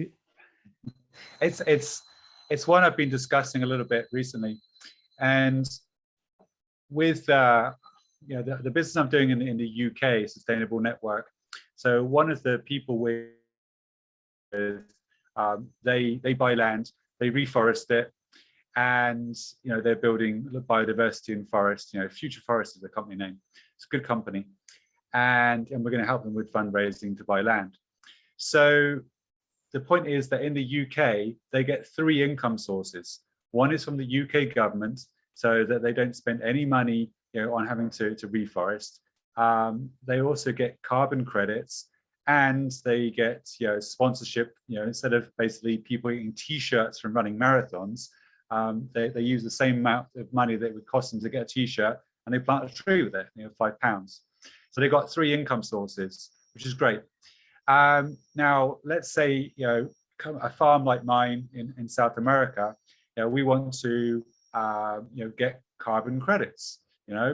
It's one I've been discussing a little bit recently, and with the business I'm doing in the UK, Sustainable Network. So one of the people with they buy land, they reforest it, and they're building biodiversity in forest. Future Forest is the company name. It's a good company, and we're going to help them with fundraising to buy land. So the point is that in the UK they get 3 income sources. One is from the UK government, so that they don't spend any money on having to reforest. They also get carbon credits, and they get sponsorship. Instead of basically people eating T-shirts from running marathons, they use the same amount of money that it would cost them to get a T-shirt, and they plant a tree with it, £5. So they got 3 income sources, which is great. Now let's say a farm like mine in South America, we want to get carbon credits,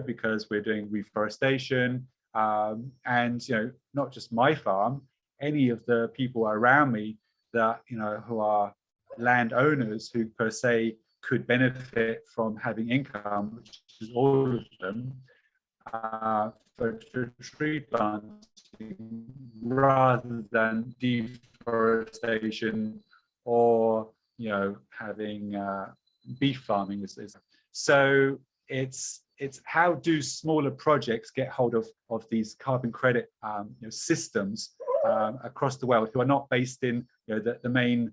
because we're doing reforestation, and not just my farm, any of the people around me that, who are landowners who per se could benefit from having income, which is all of them, for tree planting rather than deforestation or having beef farming. So it's how do smaller projects get hold of these carbon credit systems across the world, who are not based in the main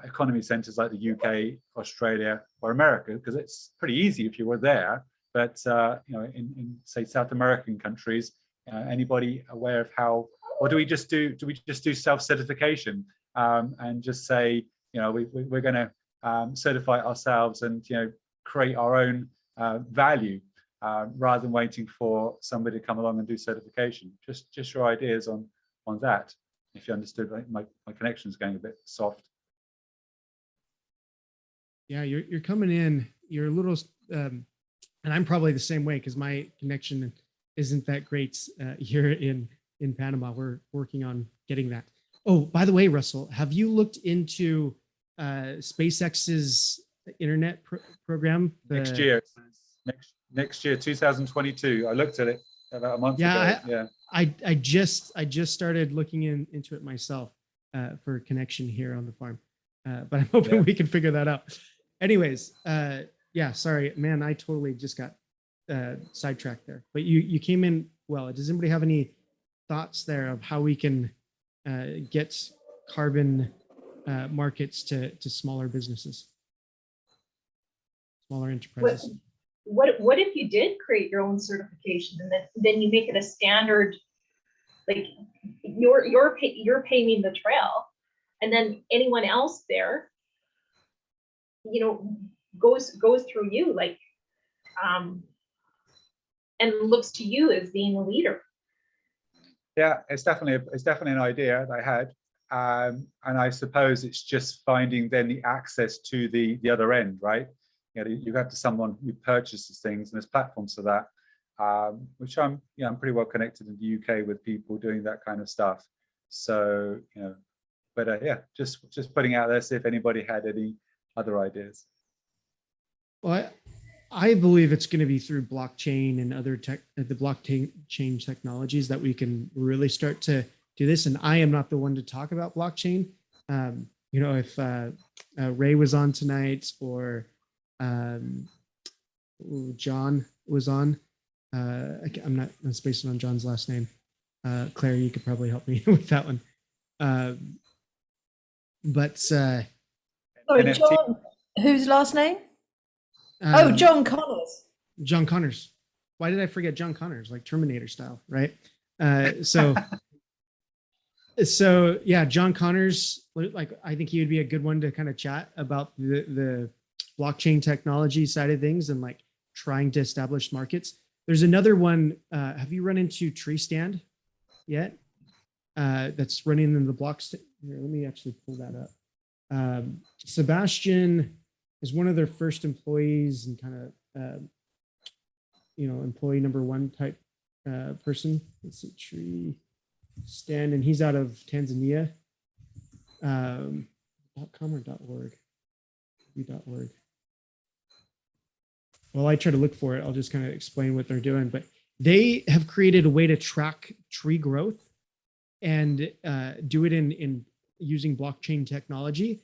economy centers like the UK, Australia, or America, because it's pretty easy if you were there. But in say South American countries, anybody aware of how, or do we just do self-certification and just say we're going to certify ourselves and create our own value rather than waiting for somebody to come along and do certification? Just your ideas on that, if you understood. My connection is going a bit soft. Yeah, you're coming in. You're a little, and I'm probably the same way because my connection isn't that great here in Panama. We're working on getting that. Oh, by the way, Russell, have you looked into SpaceX's internet program? Next year, 2022. I looked at it about a month ago. I just started looking into it myself for a connection here on the farm, but I'm hoping we can figure that out. Anyways, yeah, sorry, man, I totally just got sidetracked there. But you came in well. Does anybody have any thoughts there of how we can get carbon markets to smaller businesses, smaller enterprises? What if you did create your own certification and then you make it a standard, like you're paving the trail, and then anyone else there goes through you, like and looks to you as being a leader. Yeah, it's definitely an idea that I had, and I suppose it's just finding then the access to the other end, right? You have to someone who purchases things, and there's platforms for that, which I'm pretty well connected in the UK with people doing that kind of stuff. So but yeah, just putting out there, see if anybody had any other ideas. Well, I believe it's going to be through blockchain and other the blockchain technologies that we can really start to do this. And I am not the one to talk about blockchain. If Ray was on tonight, or John was on, I'm spacing on John's last name. Claire, you could probably help me with that one. Sorry, John, whose last name? John Connors. John Connors. Why did I forget John Connors? Like Terminator style, right? So yeah, John Connors, like, I think he would be a good one to kind of chat about the blockchain technology side of things and like trying to establish markets. There's another one. Have you run into Tree Stand yet? That's running in the blocks. Here, let me actually pull that up. Sebastian is one of their first employees and kind of, employee number one type person. Let's see, Tree Stand, and he's out of Tanzania. .com or .org? .org. Well, I try to look for it. I'll just kind of explain what they're doing, but they have created a way to track tree growth and do it in using blockchain technology.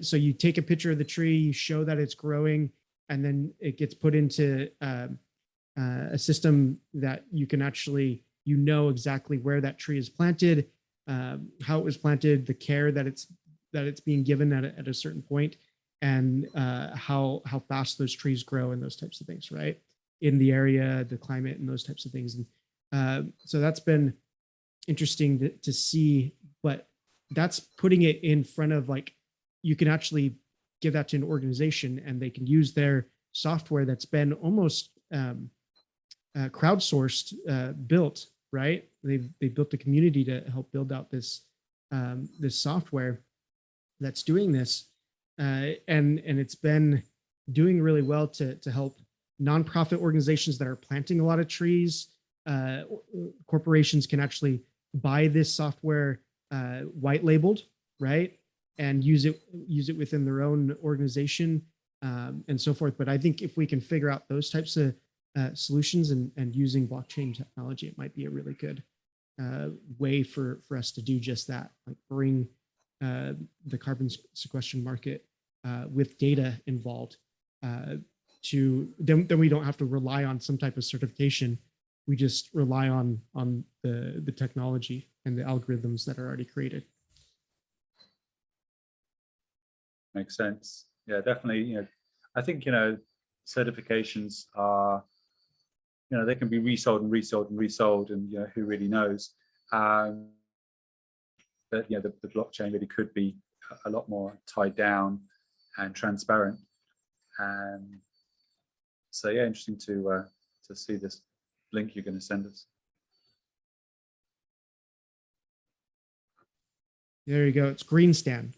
So you take a picture of the tree, you show that it's growing, and then it gets put into a system that you can actually, exactly where that tree is planted, how it was planted, the care that it's being given at a certain point, and how fast those trees grow and those types of things, right? In the area, the climate, and those types of things. And so that's been interesting to see, but that's putting it in front of, like, you can actually give that to an organization and they can use their software that's been almost crowdsourced, built, right? They built a community to help build out this software that's doing this, and it's been doing really well to help nonprofit organizations that are planting a lot of trees. Corporations can actually buy this software white labeled, right? and use it within their own organization, and so forth. But I think if we can figure out those types of solutions and using blockchain technology, it might be a really good way for us to do just that, like bring the carbon sequestration market with data involved to then we don't have to rely on some type of certification. We just rely on the technology and the algorithms that are already created. Makes sense. Yeah, definitely. I think, certifications are, they can be resold and resold and resold, and who really knows. But the blockchain really could be a lot more tied down and transparent. So yeah, interesting to see this link you're going to send us. There you go. It's Greenstand.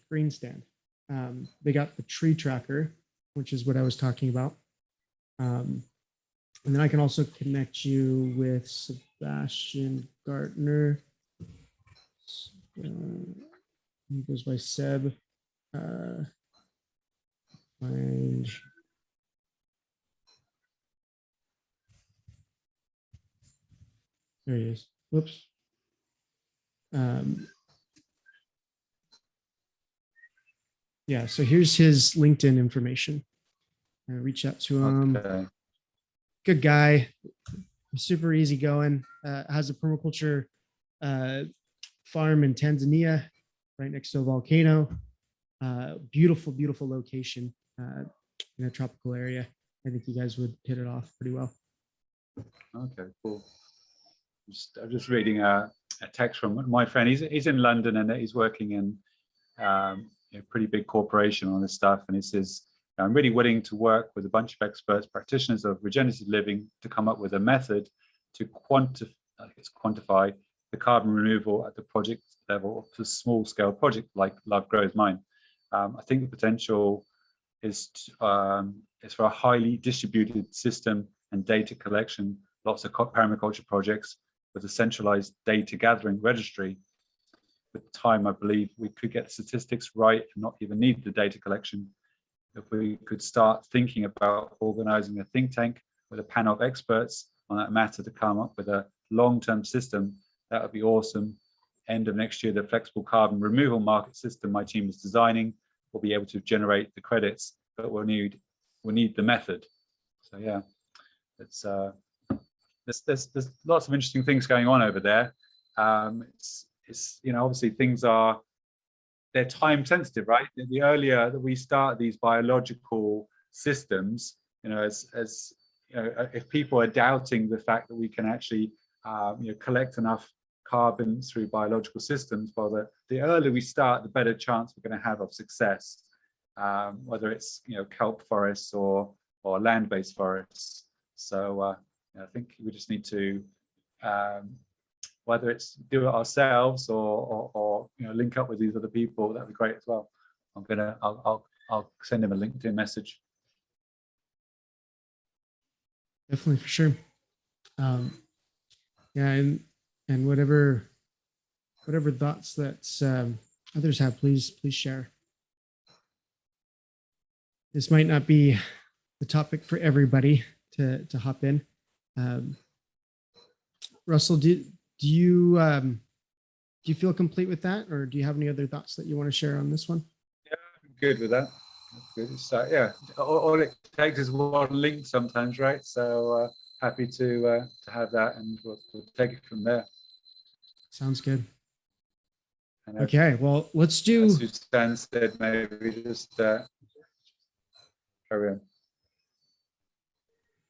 They got the tree tracker, which is what I was talking about. And then I can also connect you with Sebastian Gartner. He goes by Seb. Find. There he is. Whoops. Yeah, so here's his LinkedIn information. Reach out to him. Okay. Good guy, super easy going. Has a permaculture farm in Tanzania, right next to a volcano. Beautiful location in a tropical area. I think you guys would hit it off pretty well. Okay, cool. I'm just reading a text from my friend. He's in London and he's working in a pretty big corporation on this stuff. And he says, I'm really willing to work with a bunch of experts, practitioners of regenerative living, to come up with a method to quantify the carbon removal at the project level for small scale project like Love Grows Mine. I think the potential is for a highly distributed system and data collection, lots of permaculture projects with a centralized data gathering registry. With time, I believe we could get the statistics right and not even need the data collection. If we could start thinking about organizing a think tank with a panel of experts on that matter to come up with a long-term system, that would be awesome. End of next year, the flexible carbon removal market system my team is designing will be able to generate the credits, but we'll need the method. So yeah, it's there's lots of interesting things going on over there. It's obviously they're time sensitive, right? The earlier that we start these biological systems, if people are doubting the fact that we can actually collect enough carbon through biological systems, well, the earlier we start, the better chance we're going to have of success, whether it's kelp forests or land-based forests. So I think we just need to whether it's do it ourselves or link up with these other people, that'd be great as well. I'll send him a LinkedIn message. Definitely, for sure. Yeah, and whatever thoughts that others have, please share. This might not be the topic for everybody to hop in. Russell, do you feel complete with that, or do you have any other thoughts that you want to share on this one? Yeah, I'm good with that. Good. So yeah, all it takes is one link sometimes, right? So happy to have that, and we'll take it from there. Sounds good. Okay, well, let's do. As Suzanne said, maybe just carry on.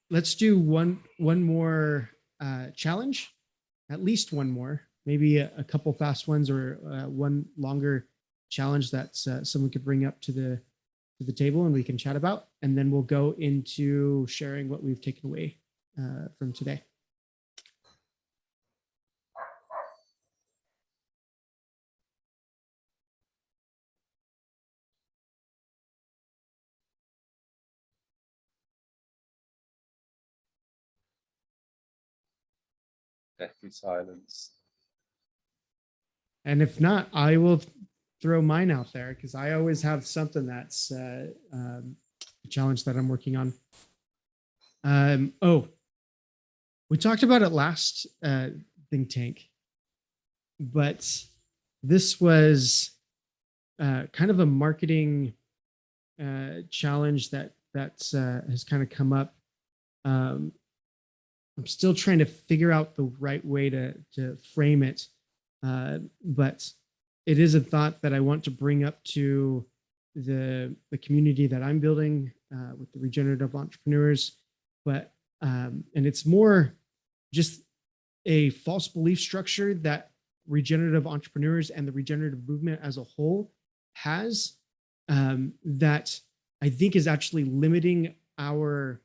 Let's do one more challenge, at least one more, maybe a couple fast ones, or one longer challenge that someone could bring up to the table and we can chat about, and then we'll go into sharing what we've taken away from today. Deathly silence. And if not, I will throw mine out there because I always have something that's a challenge that I'm working on. Oh, we talked about it last think tank, but this was kind of a marketing challenge that has kind of come up. I'm still trying to figure out the right way to frame it, but it is a thought that I want to bring up to the community that I'm building with the regenerative entrepreneurs. But and it's more just a false belief structure that regenerative entrepreneurs and the regenerative movement as a whole has, that I think is actually limiting our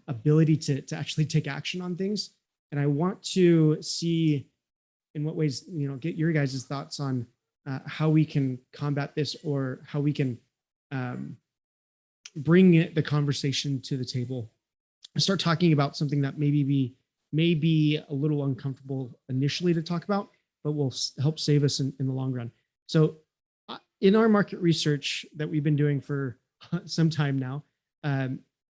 ability to actually take action on things. And I want to see in what ways, get your guys' thoughts on how we can combat this, or how we can bring the conversation to the table and start talking about something that may be a little uncomfortable initially to talk about, but will help save us in the long run. So in our market research that we've been doing for some time now,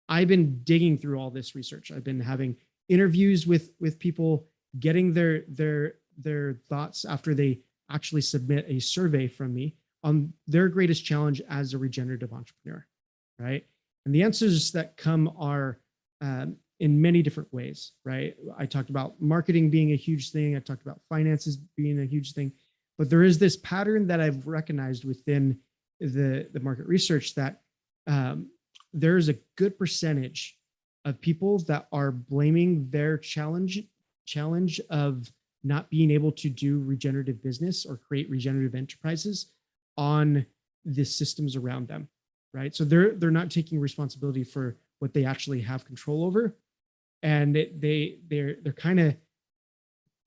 I've been digging through all this research. I've been having interviews with people, getting their thoughts after they actually submit a survey from me on their greatest challenge as a regenerative entrepreneur, right? And the answers that come are in many different ways, right? I talked about marketing being a huge thing. I talked about finances being a huge thing, but there is this pattern that I've recognized within the market research that there's a good percentage of people that are blaming their challenge of not being able to do regenerative business or create regenerative enterprises on the systems around them, right? So they're not taking responsibility for what they actually have control over, and they're kind of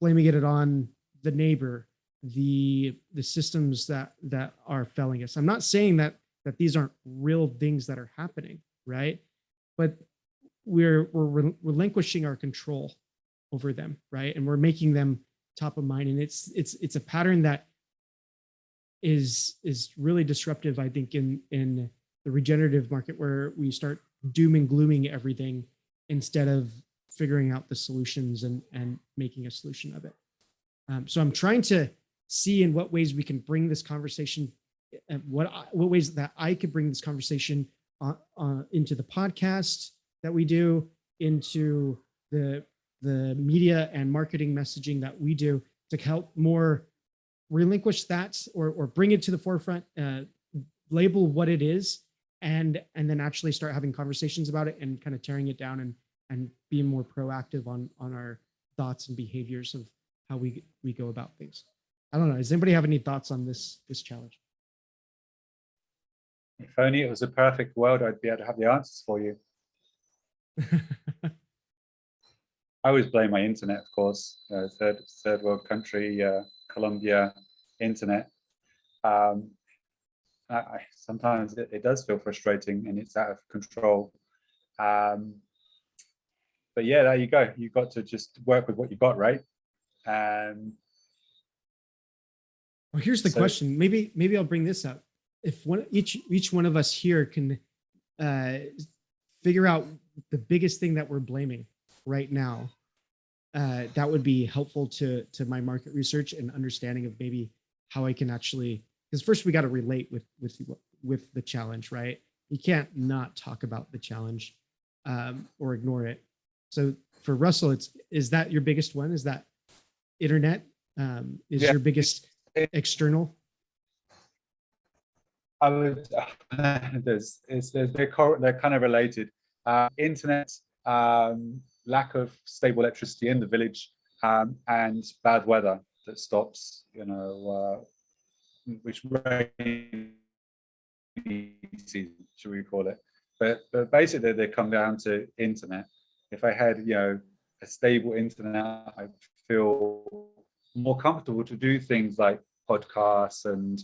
blaming it on the neighbor, the systems that are failing us. I'm not saying that these aren't real things that are happening, right? But we're relinquishing our control over them, right? And we're making them top of mind. And it's a pattern that is really disruptive, I think, in the regenerative market, where we start doom and glooming everything instead of figuring out the solutions and making a solution of it. So I'm trying to see in what ways we can bring this conversation, what ways that I could bring this conversation into the podcast that we do, into the media and marketing messaging that we do, to help more relinquish that or bring it to the forefront, label what it is, and then actually start having conversations about it and kind of tearing it down and being more proactive on our thoughts and behaviors of how we go about things. I don't know. Does anybody have any thoughts on this challenge? If only it was a perfect world, I'd be able to have the answers for you. I always blame my internet, of course. Third world country, Colombia, internet. Sometimes it does feel frustrating and it's out of control. But yeah, there you go. You've got to just work with what you've got, right? Well, here's the question. Maybe I'll bring this up. If each one of us here can figure out the biggest thing that we're blaming right now, that would be helpful to my market research and understanding of maybe how I can actually, because first we got to relate with the challenge, right? You can't not talk about the challenge or ignore it. So for Russell, is that your biggest one? Is that internet your biggest external? I would. They're kind of related. Internet, lack of stable electricity in the village, and bad weather that stops. Which rainy season, should we call it? But basically, they come down to internet. If I had a stable internet, I feel more comfortable to do things like podcasts and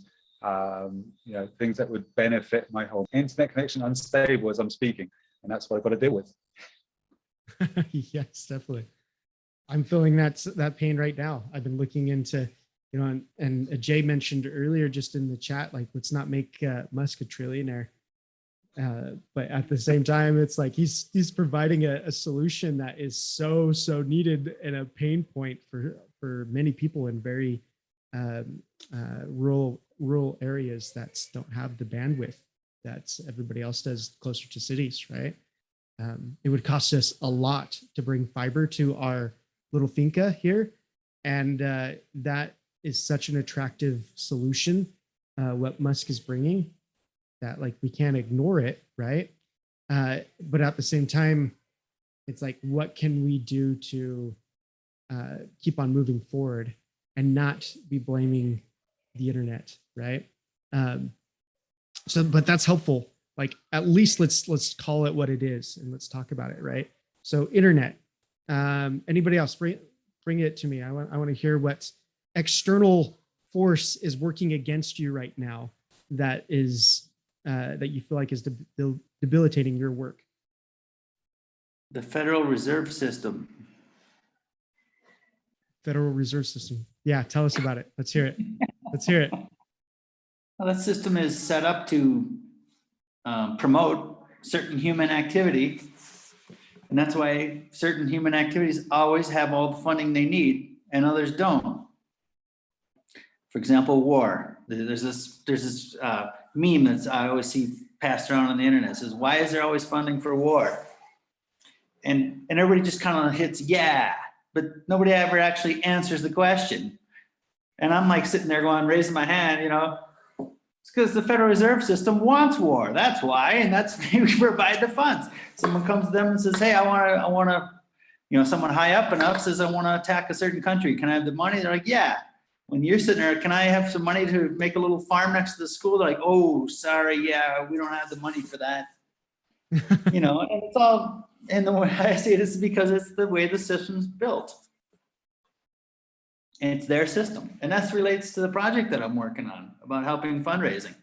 things that would benefit my whole internet connection. Unstable as I'm speaking, and that's what I've got to deal with. Yes, definitely. I'm feeling that pain right now. I've been looking into you know, and Jay mentioned earlier just in the chat, like, let's not make Musk a trillionaire. But at the same time, it's like he's providing a solution that is so needed and a pain point for many people in very rural areas that don't have the bandwidth that everybody else does closer to cities, right? It would cost us a lot to bring fiber to our little finca here, and that is such an attractive solution. What Musk is bringing, that like we can't ignore it, right? But at the same time, it's like, what can we do to keep on moving forward and not be blaming the internet, right? But that's helpful. Like, at least let's call it what it is and let's talk about it, right? So internet. Anybody else? Bring it to me. I want to hear what external force is working against you right now that is that you feel like is debilitating your work. The Federal Reserve System. Federal Reserve System. Yeah, tell us about it. Let's hear it. Let's hear it. Well, that system is set up to promote certain human activity. And that's why certain human activities always have all the funding they need and others don't. For example, war. There's this meme that I always see passed around on the internet. It says, why is there always funding for war? And everybody just kind of hits yeah, but nobody ever actually answers the question. And I'm like sitting there going, raising my hand, you know, it's because the Federal Reserve System wants war. That's why, and that's we provide the funds. Someone comes to them and says, hey, I want to, you know, someone high up enough says, I want to attack a certain country. Can I have the money? They're like, yeah. When you're sitting there, can I have some money to make a little farm next to the school? They're like, oh, sorry, yeah, we don't have the money for that. You know, and it's all, and the way I say this is because it's the way the system's built. And it's their system. And that relates to the project that I'm working on about helping fundraising.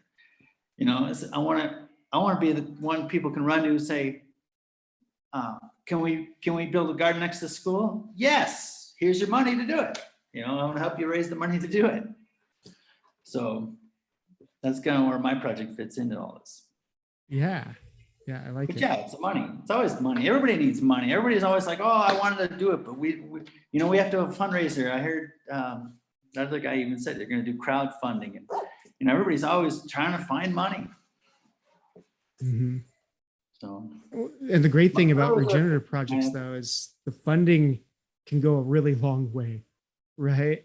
You know, I want to be the one people can run to and say, can we build a garden next to the school? Yes, here's your money to do it. You know, I want to help you raise the money to do it. So that's kind of where my project fits into all this. Yeah. Yeah, I like but it. Yeah, it's money. It's always money. Everybody needs money. Everybody's always like, oh, I wanted to do it, but we you know, we have to have a fundraiser. I heard that other guy even said they're going to do crowdfunding, and you know, everybody's always trying to find money. Mm-hmm. So, and the great thing about regenerative projects, though, is the funding can go a really long way, right?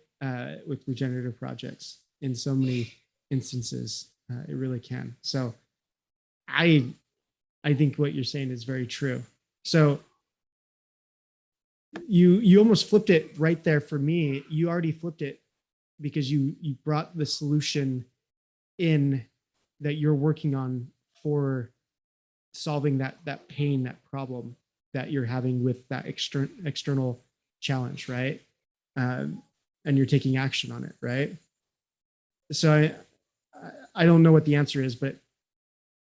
With regenerative projects in so many instances, it really can. So, I think what you're saying is very true. So you almost flipped it right there for me. You already flipped it because you brought the solution in that you're working on for solving that pain, that problem that you're having with that external challenge, right? And you're taking action on it, right? So I don't know what the answer is, but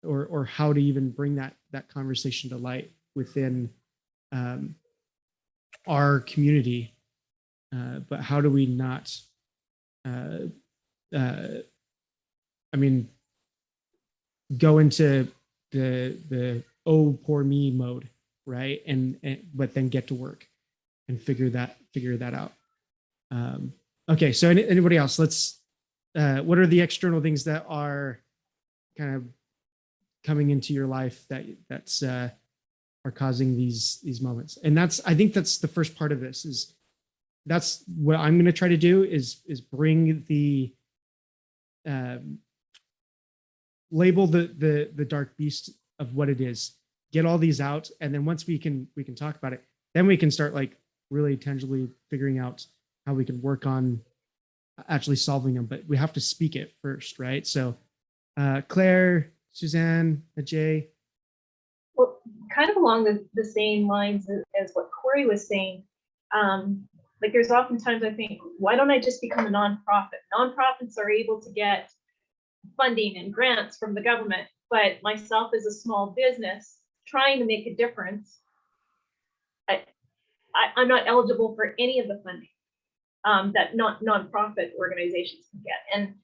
or how to even bring that conversation to light within our community, but how do we not? I mean, go into the oh poor me mode, right? And but then get to work and figure that out. Okay, so anybody else? Let's. What are the external things that are kind of coming into your life that's are causing these moments? And I think that's the first part of this. Is that's what I'm going to try to do is bring the label the dark beast of what it is, get all these out, and then once we can talk about it, then we can start like really tangibly figuring out how we can work on actually solving them. But we have to speak it first, right? So Claire, Suzanne, Jay. Well, kind of along the same lines as what Corey was saying, like there's oftentimes I think, why don't I just become a nonprofit? Nonprofits are able to get funding and grants from the government, but myself as a small business trying to make a difference, I'm not eligible for any of the funding. that nonprofit organizations can get. And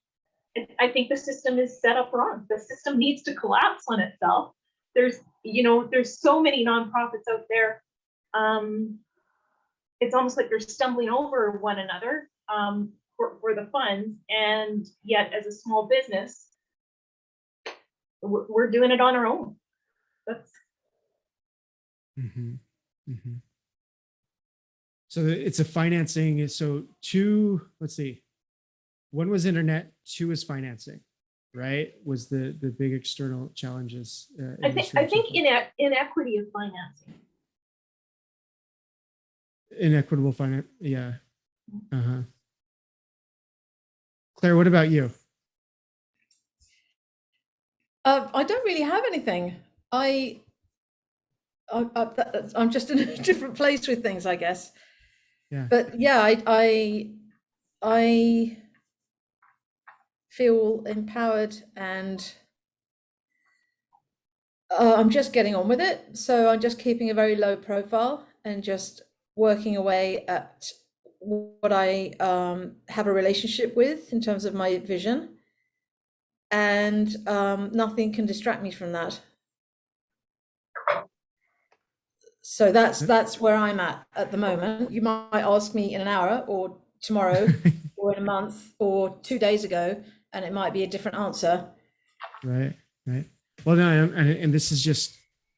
I think the system is set up wrong. The system needs to collapse on itself. There's so many nonprofits out there. It's almost like they're stumbling over one another for the funds, and yet as a small business, we're doing it on our own. That's So it's a financing. So two, let's see, one was internet, two was financing, right? Was the big external challenges. I think inequity of financing. Inequitable finance, yeah. Claire, what about you? I don't really have anything. I'm just in a different place with things, I guess. Yeah. But yeah, I feel empowered, and I'm just getting on with it. So I'm just keeping a very low profile and just working away at what I have a relationship with in terms of my vision. And nothing can distract me from that. So that's where I'm at the moment. You might ask me in an hour or tomorrow or in a month or 2 days ago, and it might be a different answer. Right. Well, no, and this is just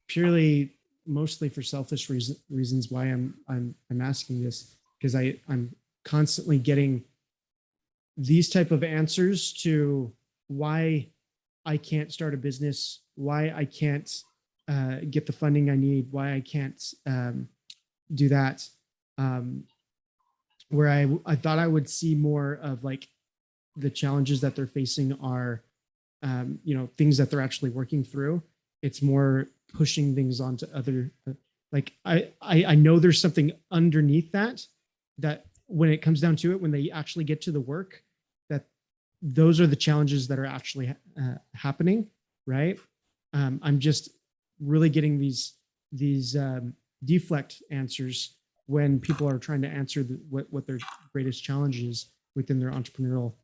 purely mostly for selfish reasons why I'm asking this, because I'm constantly getting these type of answers to why I can't start a business, why I can't get the funding I need, why I can't do that. Where I thought I would see more of like the challenges that they're facing are, things that they're actually working through. It's more pushing things onto other, like I know there's something underneath that when it comes down to it, when they actually get to the work, that those are the challenges that are actually happening, right? I'm just really getting these deflect answers when people are trying to answer what their greatest challenge is within their entrepreneurial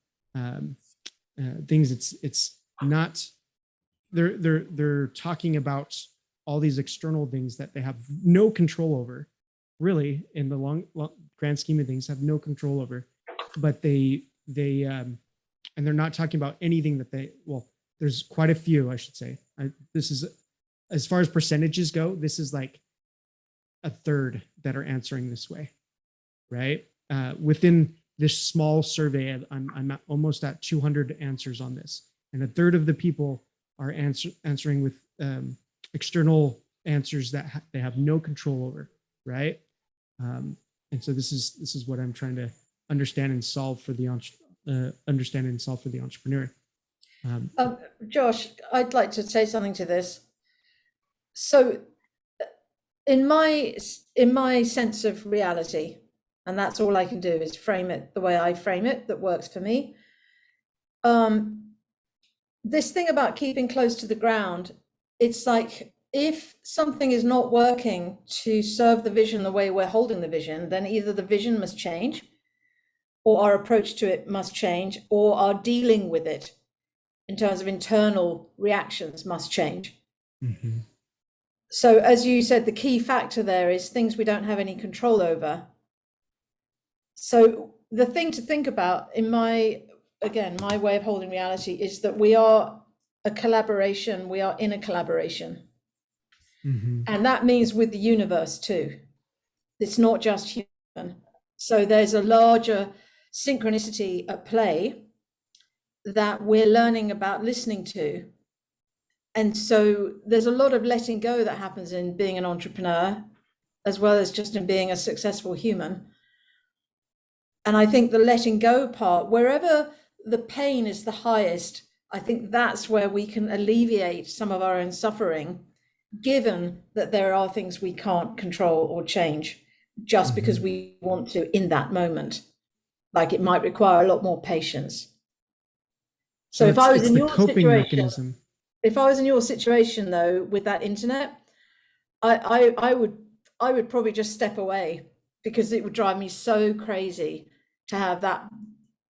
things. It's not, they're talking about all these external things that they have no control over, really, in the long grand scheme of things, have no control over. But they and they're not talking about anything that there's quite a few, I should say. This is, as far as percentages go, this is like a third that are answering this way, right? Within this small survey, I'm almost at 200 answers on this, and a third of the people are answering with external answers that they have no control over, right? And so this is what I'm trying to understand and solve for the entrepreneur. Josh, I'd like to say something to this. So in my sense of reality, and that's all I can do is frame it the way I frame it, that works for me. This thing about keeping close to the ground, it's like, if something is not working to serve the vision the way we're holding the vision, then either the vision must change, or our approach to it must change, or our dealing with it in terms of internal reactions must change. Mm-hmm. So as you said, the key factor there is things we don't have any control over. So the thing to think about, in my way of holding reality, is that we are a collaboration. We are in a collaboration. Mm-hmm. And that means with the universe too. It's not just human. So there's a larger synchronicity at play that we're learning about listening to. And so there's a lot of letting go that happens in being an entrepreneur, as well as just in being a successful human. And I think the letting go part, wherever the pain is the highest, I think that's where we can alleviate some of our own suffering, given that there are things we can't control or change just because we want to in that moment. Like, it might require a lot more patience. So if I was in your situation, if I was in your situation though, with that internet, I would probably just step away, because it would drive me so crazy to have that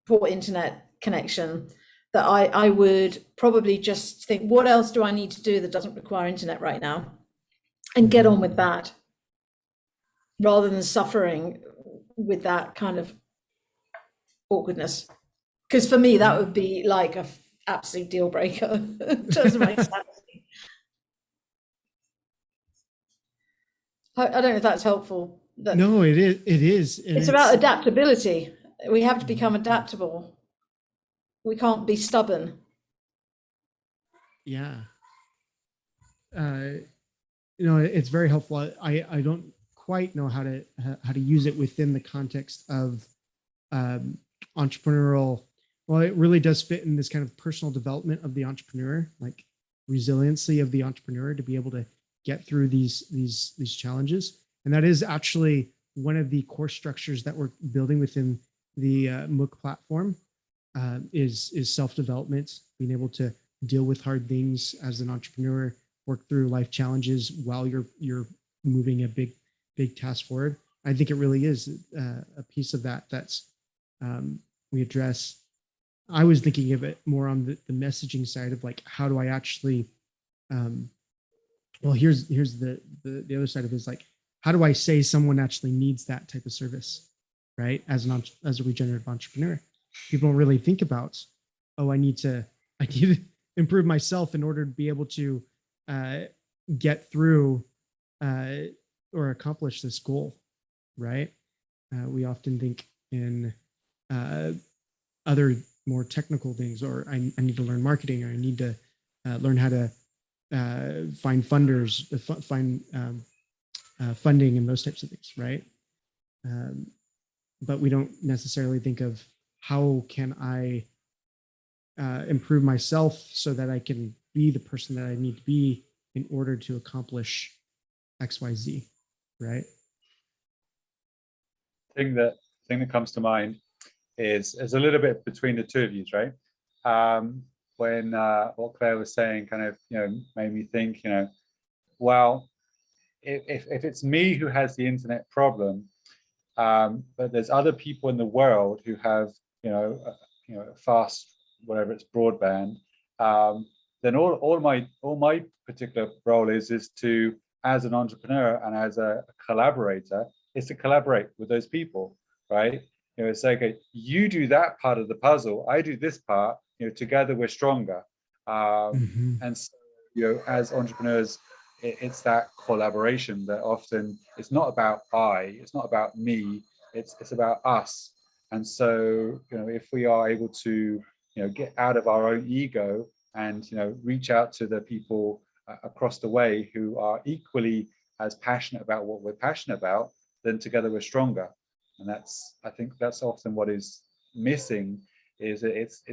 poor internet connection, that I would probably just think, what else do I need to do that doesn't require internet right now? And get on with that, rather than suffering with that kind of awkwardness. Because for me, that would be like a absolute deal breaker in terms of my sanity. I don't know if that's helpful. No, it is. It is. And It's about adaptability. We have to become adaptable. We can't be stubborn. Yeah. It's very helpful. I don't quite know how to use it within the context of entrepreneurial. Well, it really does fit in this kind of personal development of the entrepreneur, like resiliency of the entrepreneur to be able to get through these challenges. And that is actually one of the core structures that we're building within the MOOC platform, is self-development, being able to deal with hard things as an entrepreneur, work through life challenges while you're moving a big task forward. I think it really is a piece of that's we address. I was thinking of it more on the messaging side of like, how do I actually, well, here's the other side of it is like, how do I say someone actually needs that type of service, right? As a regenerative entrepreneur, people don't really think about, oh, I need to improve myself in order to be able to get through or accomplish this goal, right? We often think in other more technical things, or I need to learn marketing, or I need to learn how to find funders, find funding and those types of things, right? But we don't necessarily think of how can I improve myself so that I can be the person that I need to be in order to accomplish XYZ, right? Thing that comes to mind is a little bit between the two of you, right? When what Claire was saying kind of, made me think, well, if it's me who has the internet problem, but there's other people in the world who have, fast, whatever it's broadband, then all my particular role is to, as an entrepreneur and as a collaborator, is to collaborate with those people, right? It's like you do that part of the puzzle, I do this part. Together we're stronger. And so, as entrepreneurs, it's that collaboration that often it's not about it's not about me, it's about us. And so, if we are able to, get out of our own ego and, reach out to the people across the way who are equally as passionate about what we're passionate about, then together we're stronger. And I think that's often what is missing, is it's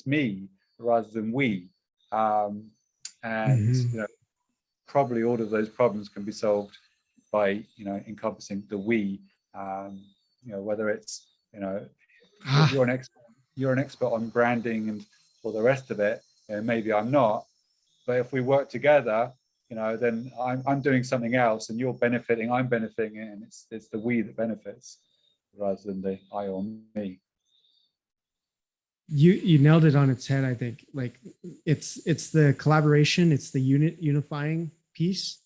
me rather than we. Probably all of those problems can be solved by, encompassing the we. Whether it's, if you're an expert on branding and all the rest of it, maybe I'm not, but if we work together, then I'm doing something else and you're benefiting, I'm benefiting, and it's the we that benefits rather than the I or me. You nailed it on its head. I think like it's the collaboration, it's the unifying piece,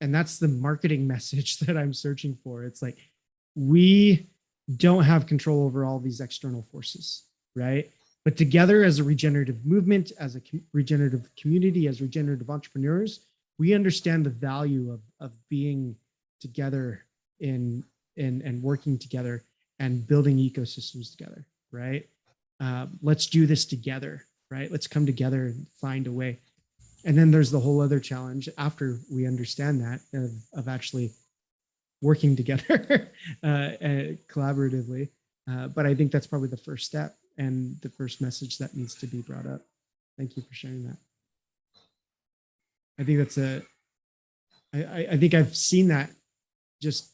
and that's the marketing message that I'm searching for. It's like, we don't have control over all these external forces, right? But together as a regenerative movement, as a regenerative community, as regenerative entrepreneurs, we understand the value of being together and working together and building ecosystems together, right? Let's do this together, right? Let's come together and find a way. And then there's the whole other challenge after we understand that of actually working together collaboratively. But I think that's probably the first step and the first message that needs to be brought up. Thank you for sharing that. I think that's I think I've seen that, just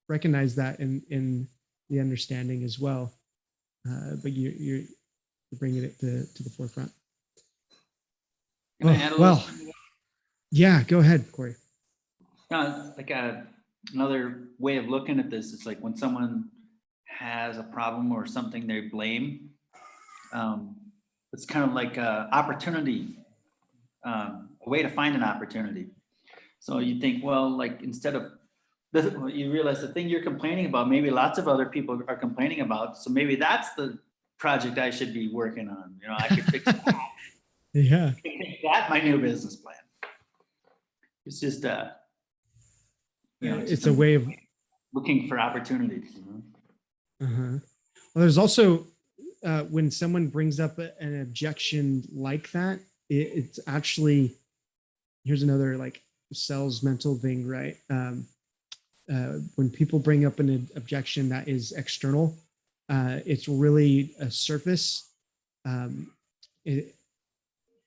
recognize that in the understanding as well. But you're bringing it to the forefront. Can I add a well, little? Yeah, go ahead, Corey. Like another way of looking at this is like when someone has a problem or something they blame, it's kind of like a opportunity, a way to find an opportunity. So you think, well, like instead of you realize the thing you're complaining about, maybe lots of other people are complaining about. So maybe that's the project I should be working on. You know, I could fix that. Yeah. Make that my new business plan. It's just It's a way of looking for opportunities. You know? Well, there's also when someone brings up an objection like that, it's actually, here's another like sales mental thing, right? When people bring up an objection that is external, it's really a surface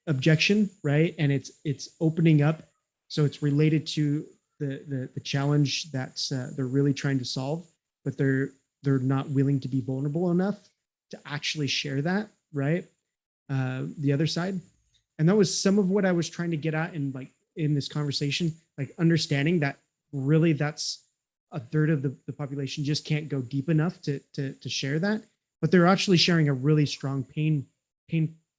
objection, right? And it's opening up, so it's related to the challenge that's they're really trying to solve, but they're not willing to be vulnerable enough to actually share that, right? The other side. And that was some of what I was trying to get at in this conversation, like understanding that really that's a third of the population just can't go deep enough to share that, but they're actually sharing a really strong pain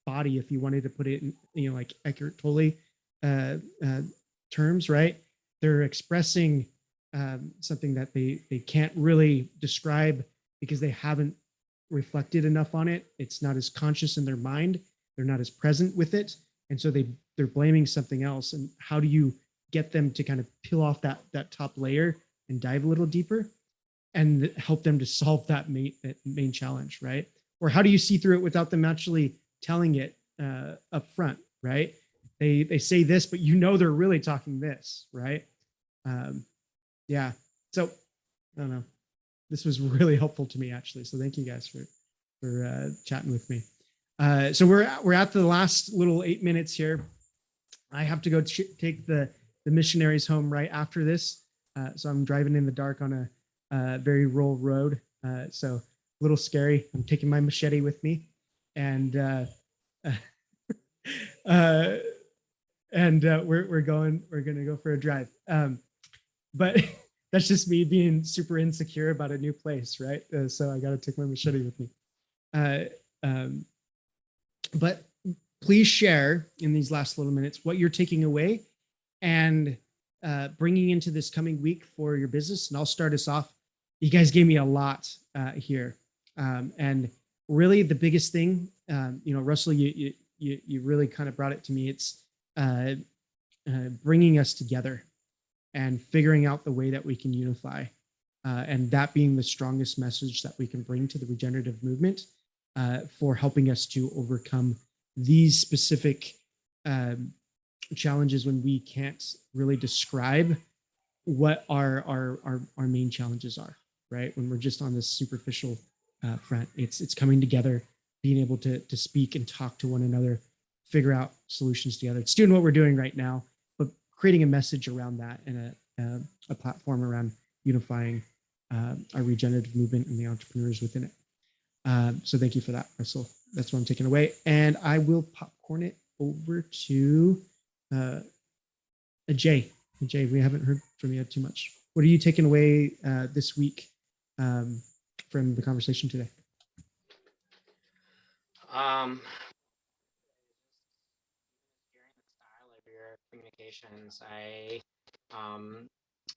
body, if you wanted to put it in, like Eckhart Tolle terms, right? They're expressing something that they can't really describe because they haven't reflected enough on it. It's not as conscious in their mind. They're not as present with it. And so they're blaming something else. And how do you get them to kind of peel off that top layer and dive a little deeper and help them to solve that main challenge, right? Or how do you see through it without them actually telling it up front, right? They say this, but you know they're really talking this, right? Yeah. So I don't know. This was really helpful to me, actually. So thank you guys for chatting with me. So we're at the last little 8 minutes here. I have to go take the missionaries home right after this. So I'm driving in the dark on a very rural road. So a little scary. I'm taking my machete with me, and we're gonna go for a drive. But that's just me being super insecure about a new place, right? So I got to take my machete with me. But please share in these last little minutes what you're taking away and bringing into this coming week for your business. And I'll start us off. You guys gave me a lot here, and really the biggest thing, Russell, you really kind of brought it to me. It's bringing us together and figuring out the way that we can unify, and that being the strongest message that we can bring to the regenerative movement for helping us to overcome these specific challenges when we can't really describe what our main challenges are, right? When we're just on this superficial front, it's coming together, being able to speak and talk to one another, figure out solutions together. It's doing what we're doing right now, but creating a message around that and a platform around unifying our regenerative movement and the entrepreneurs within it. So thank you for that, Russell. That's what I'm taking away. And I will popcorn it over to Jay. Jay, we haven't heard from you too much. What are you taking away this week from the conversation today? Hearing the style of your communications, I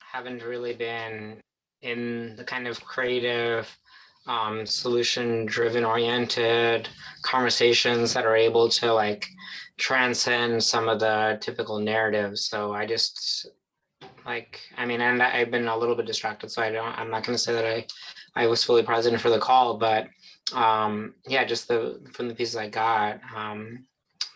haven't really been in the kind of creative, solution-driven oriented conversations that are able to like transcend some of the typical narratives. So I just and I've been a little bit distracted, so I'm not going to say that I was fully present for the call, but just from the pieces I got,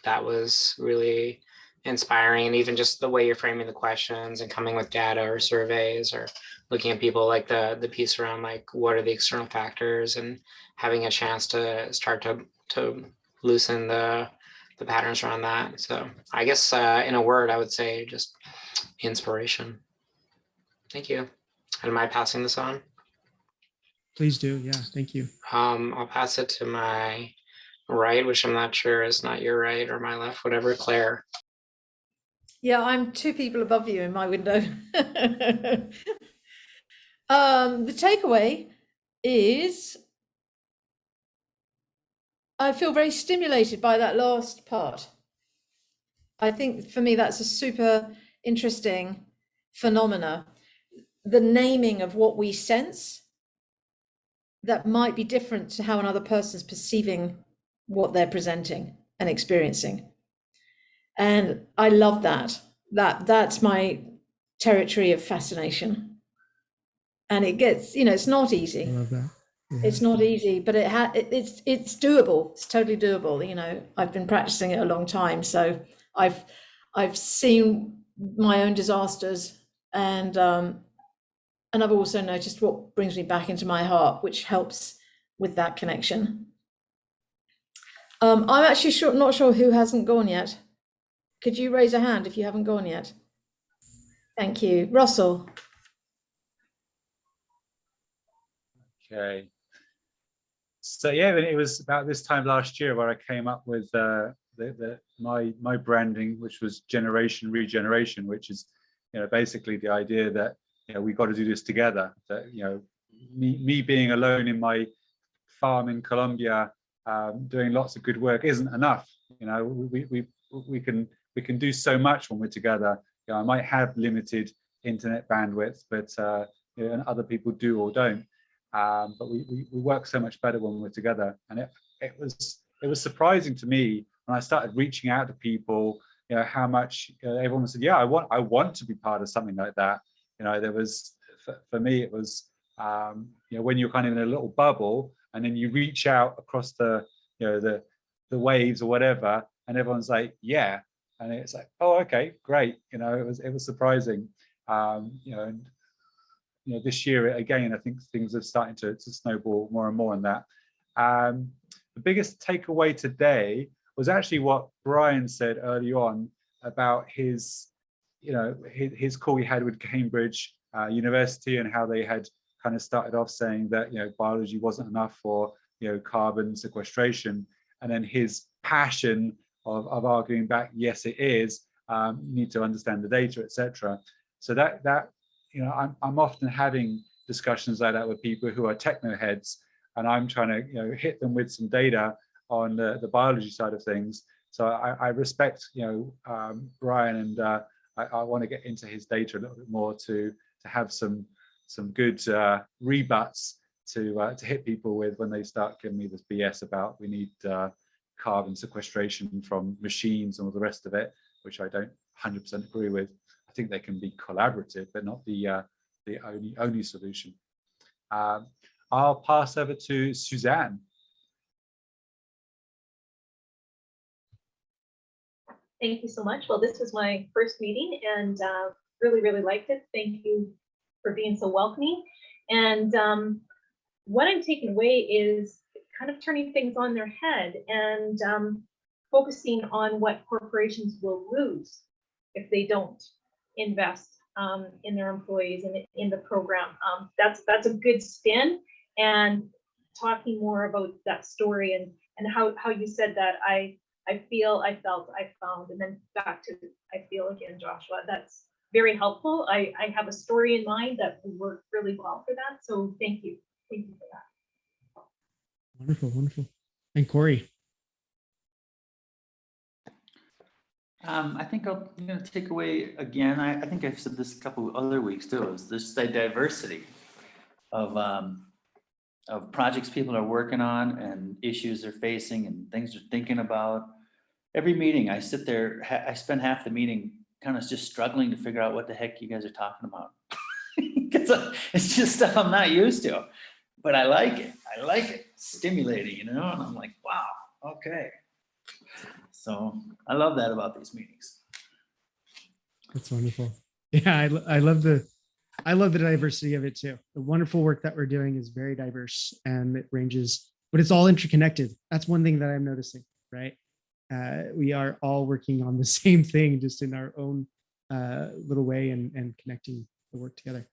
that was really inspiring. And even just the way you're framing the questions and coming with data or surveys or looking at people, like the piece around like what are the external factors and having a chance to start to loosen the patterns around that. So I guess in a word, I would say just inspiration. Thank you. And am I passing this on? Please do. Yeah, thank you. I'll pass it to my right, which I'm not sure is not your right or my left, whatever, Claire. Yeah, I'm 2 people above you in my window. The takeaway is I feel very stimulated by that last part. I think for me, that's a super interesting phenomena. The naming of what we sense that might be different to how another person's perceiving what they're presenting and experiencing. And I love that. That's my territory of fascination. And it gets, it's not I easy. love that. Yeah. It's not easy, but it's doable. It's totally doable. I've been practicing it a long time, so I've seen my own disasters, and I've also noticed what brings me back into my heart, which helps with that connection. I'm actually not sure who hasn't gone yet. Could you raise a hand if you haven't gone yet? Thank you, Russell. Okay. So yeah, it was about this time last year where I came up with my branding, which was Generation Regeneration, which is basically the idea that we got to do this together. That me being alone in my farm in Colombia, doing lots of good work isn't enough. We can do so much when we're together. I might have limited internet bandwidth, but and other people do or don't. But we work so much better when we're together. And it was surprising to me when I started reaching out to people, how much everyone said, yeah, I want to be part of something like that. There was, for me, it was, when you're kind of in a little bubble and then you reach out across the waves or whatever, and everyone's like, yeah. And it's like, oh, okay, great. It was surprising. And this year again, I think things are starting to snowball more and more on that. The biggest takeaway today was actually what Brian said early on about his call he had with Cambridge University, and how they had kind of started off saying that biology wasn't enough for carbon sequestration, and then his passion of arguing back, yes, it is. You need to understand the data, etc. So that I'm often having discussions like that with people who are techno heads, and I'm trying to hit them with some data on the biology side of things. So I respect Brian, and I want to get into his data a little bit more to have some good rebuts to hit people with when they start giving me this BS about we need carbon sequestration from machines and all the rest of it, which I don't 100% agree with. I think they can be collaborative, but not the only solution. I'll pass over to Suzanne. Thank you so much. Well, this was my first meeting, and really, really liked it. Thank you for being so welcoming. And what I'm taking away is kind of turning things on their head and focusing on what corporations will lose if they don't invest in their employees and in the program. That's a good spin, and talking more about that story and how you said that I feel, I felt, I found, and then back to I feel again, Joshua. That's very helpful. I have a story in mind that will work really well for that. So thank you for that. Wonderful, wonderful. And Corey. I think I'm going to take away again. I think I've said this a couple of other weeks too. Is this the diversity of projects people are working on and issues they're facing and things they're thinking about. Every meeting, I sit there. I spend half the meeting kind of just struggling to figure out what the heck you guys are talking about, because it's just stuff I'm not used to. But I like it. I like it. Stimulating, and I'm like, wow, okay. So I love that about these meetings. That's wonderful. Yeah, I love the diversity of it too. The wonderful work that we're doing is very diverse, and it ranges, but it's all interconnected. That's one thing that I'm noticing, right? We are all working on the same thing, just in our own little way, and connecting the work together.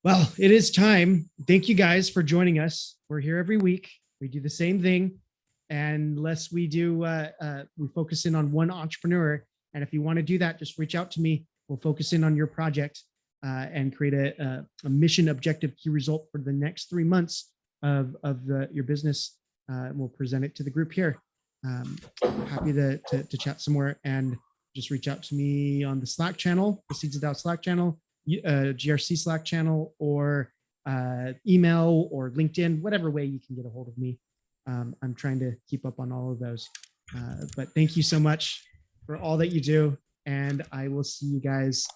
Well, it is time. Thank you guys for joining us. We're here every week. We do the same thing. And unless we do, we focus in on one entrepreneur. And if you want to do that, just reach out to me. We'll focus in on your project and create a mission objective key result for the next 3 months of your business, and we'll present it to the group here. Happy to chat some more, and just reach out to me on the Slack channel, the Seeds of Doubt Slack channel, GRC Slack channel, or email or LinkedIn, whatever way you can get a hold of me. I'm trying to keep up on all of those. But thank you so much for all that you do, and I will see you guys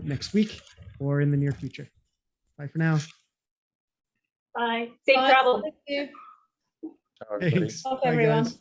next week or in the near future. Bye for now. Bye. Safe Bye. travel. Thank you. Ciao, everybody. Thanks. Off, Bye, everyone. guys.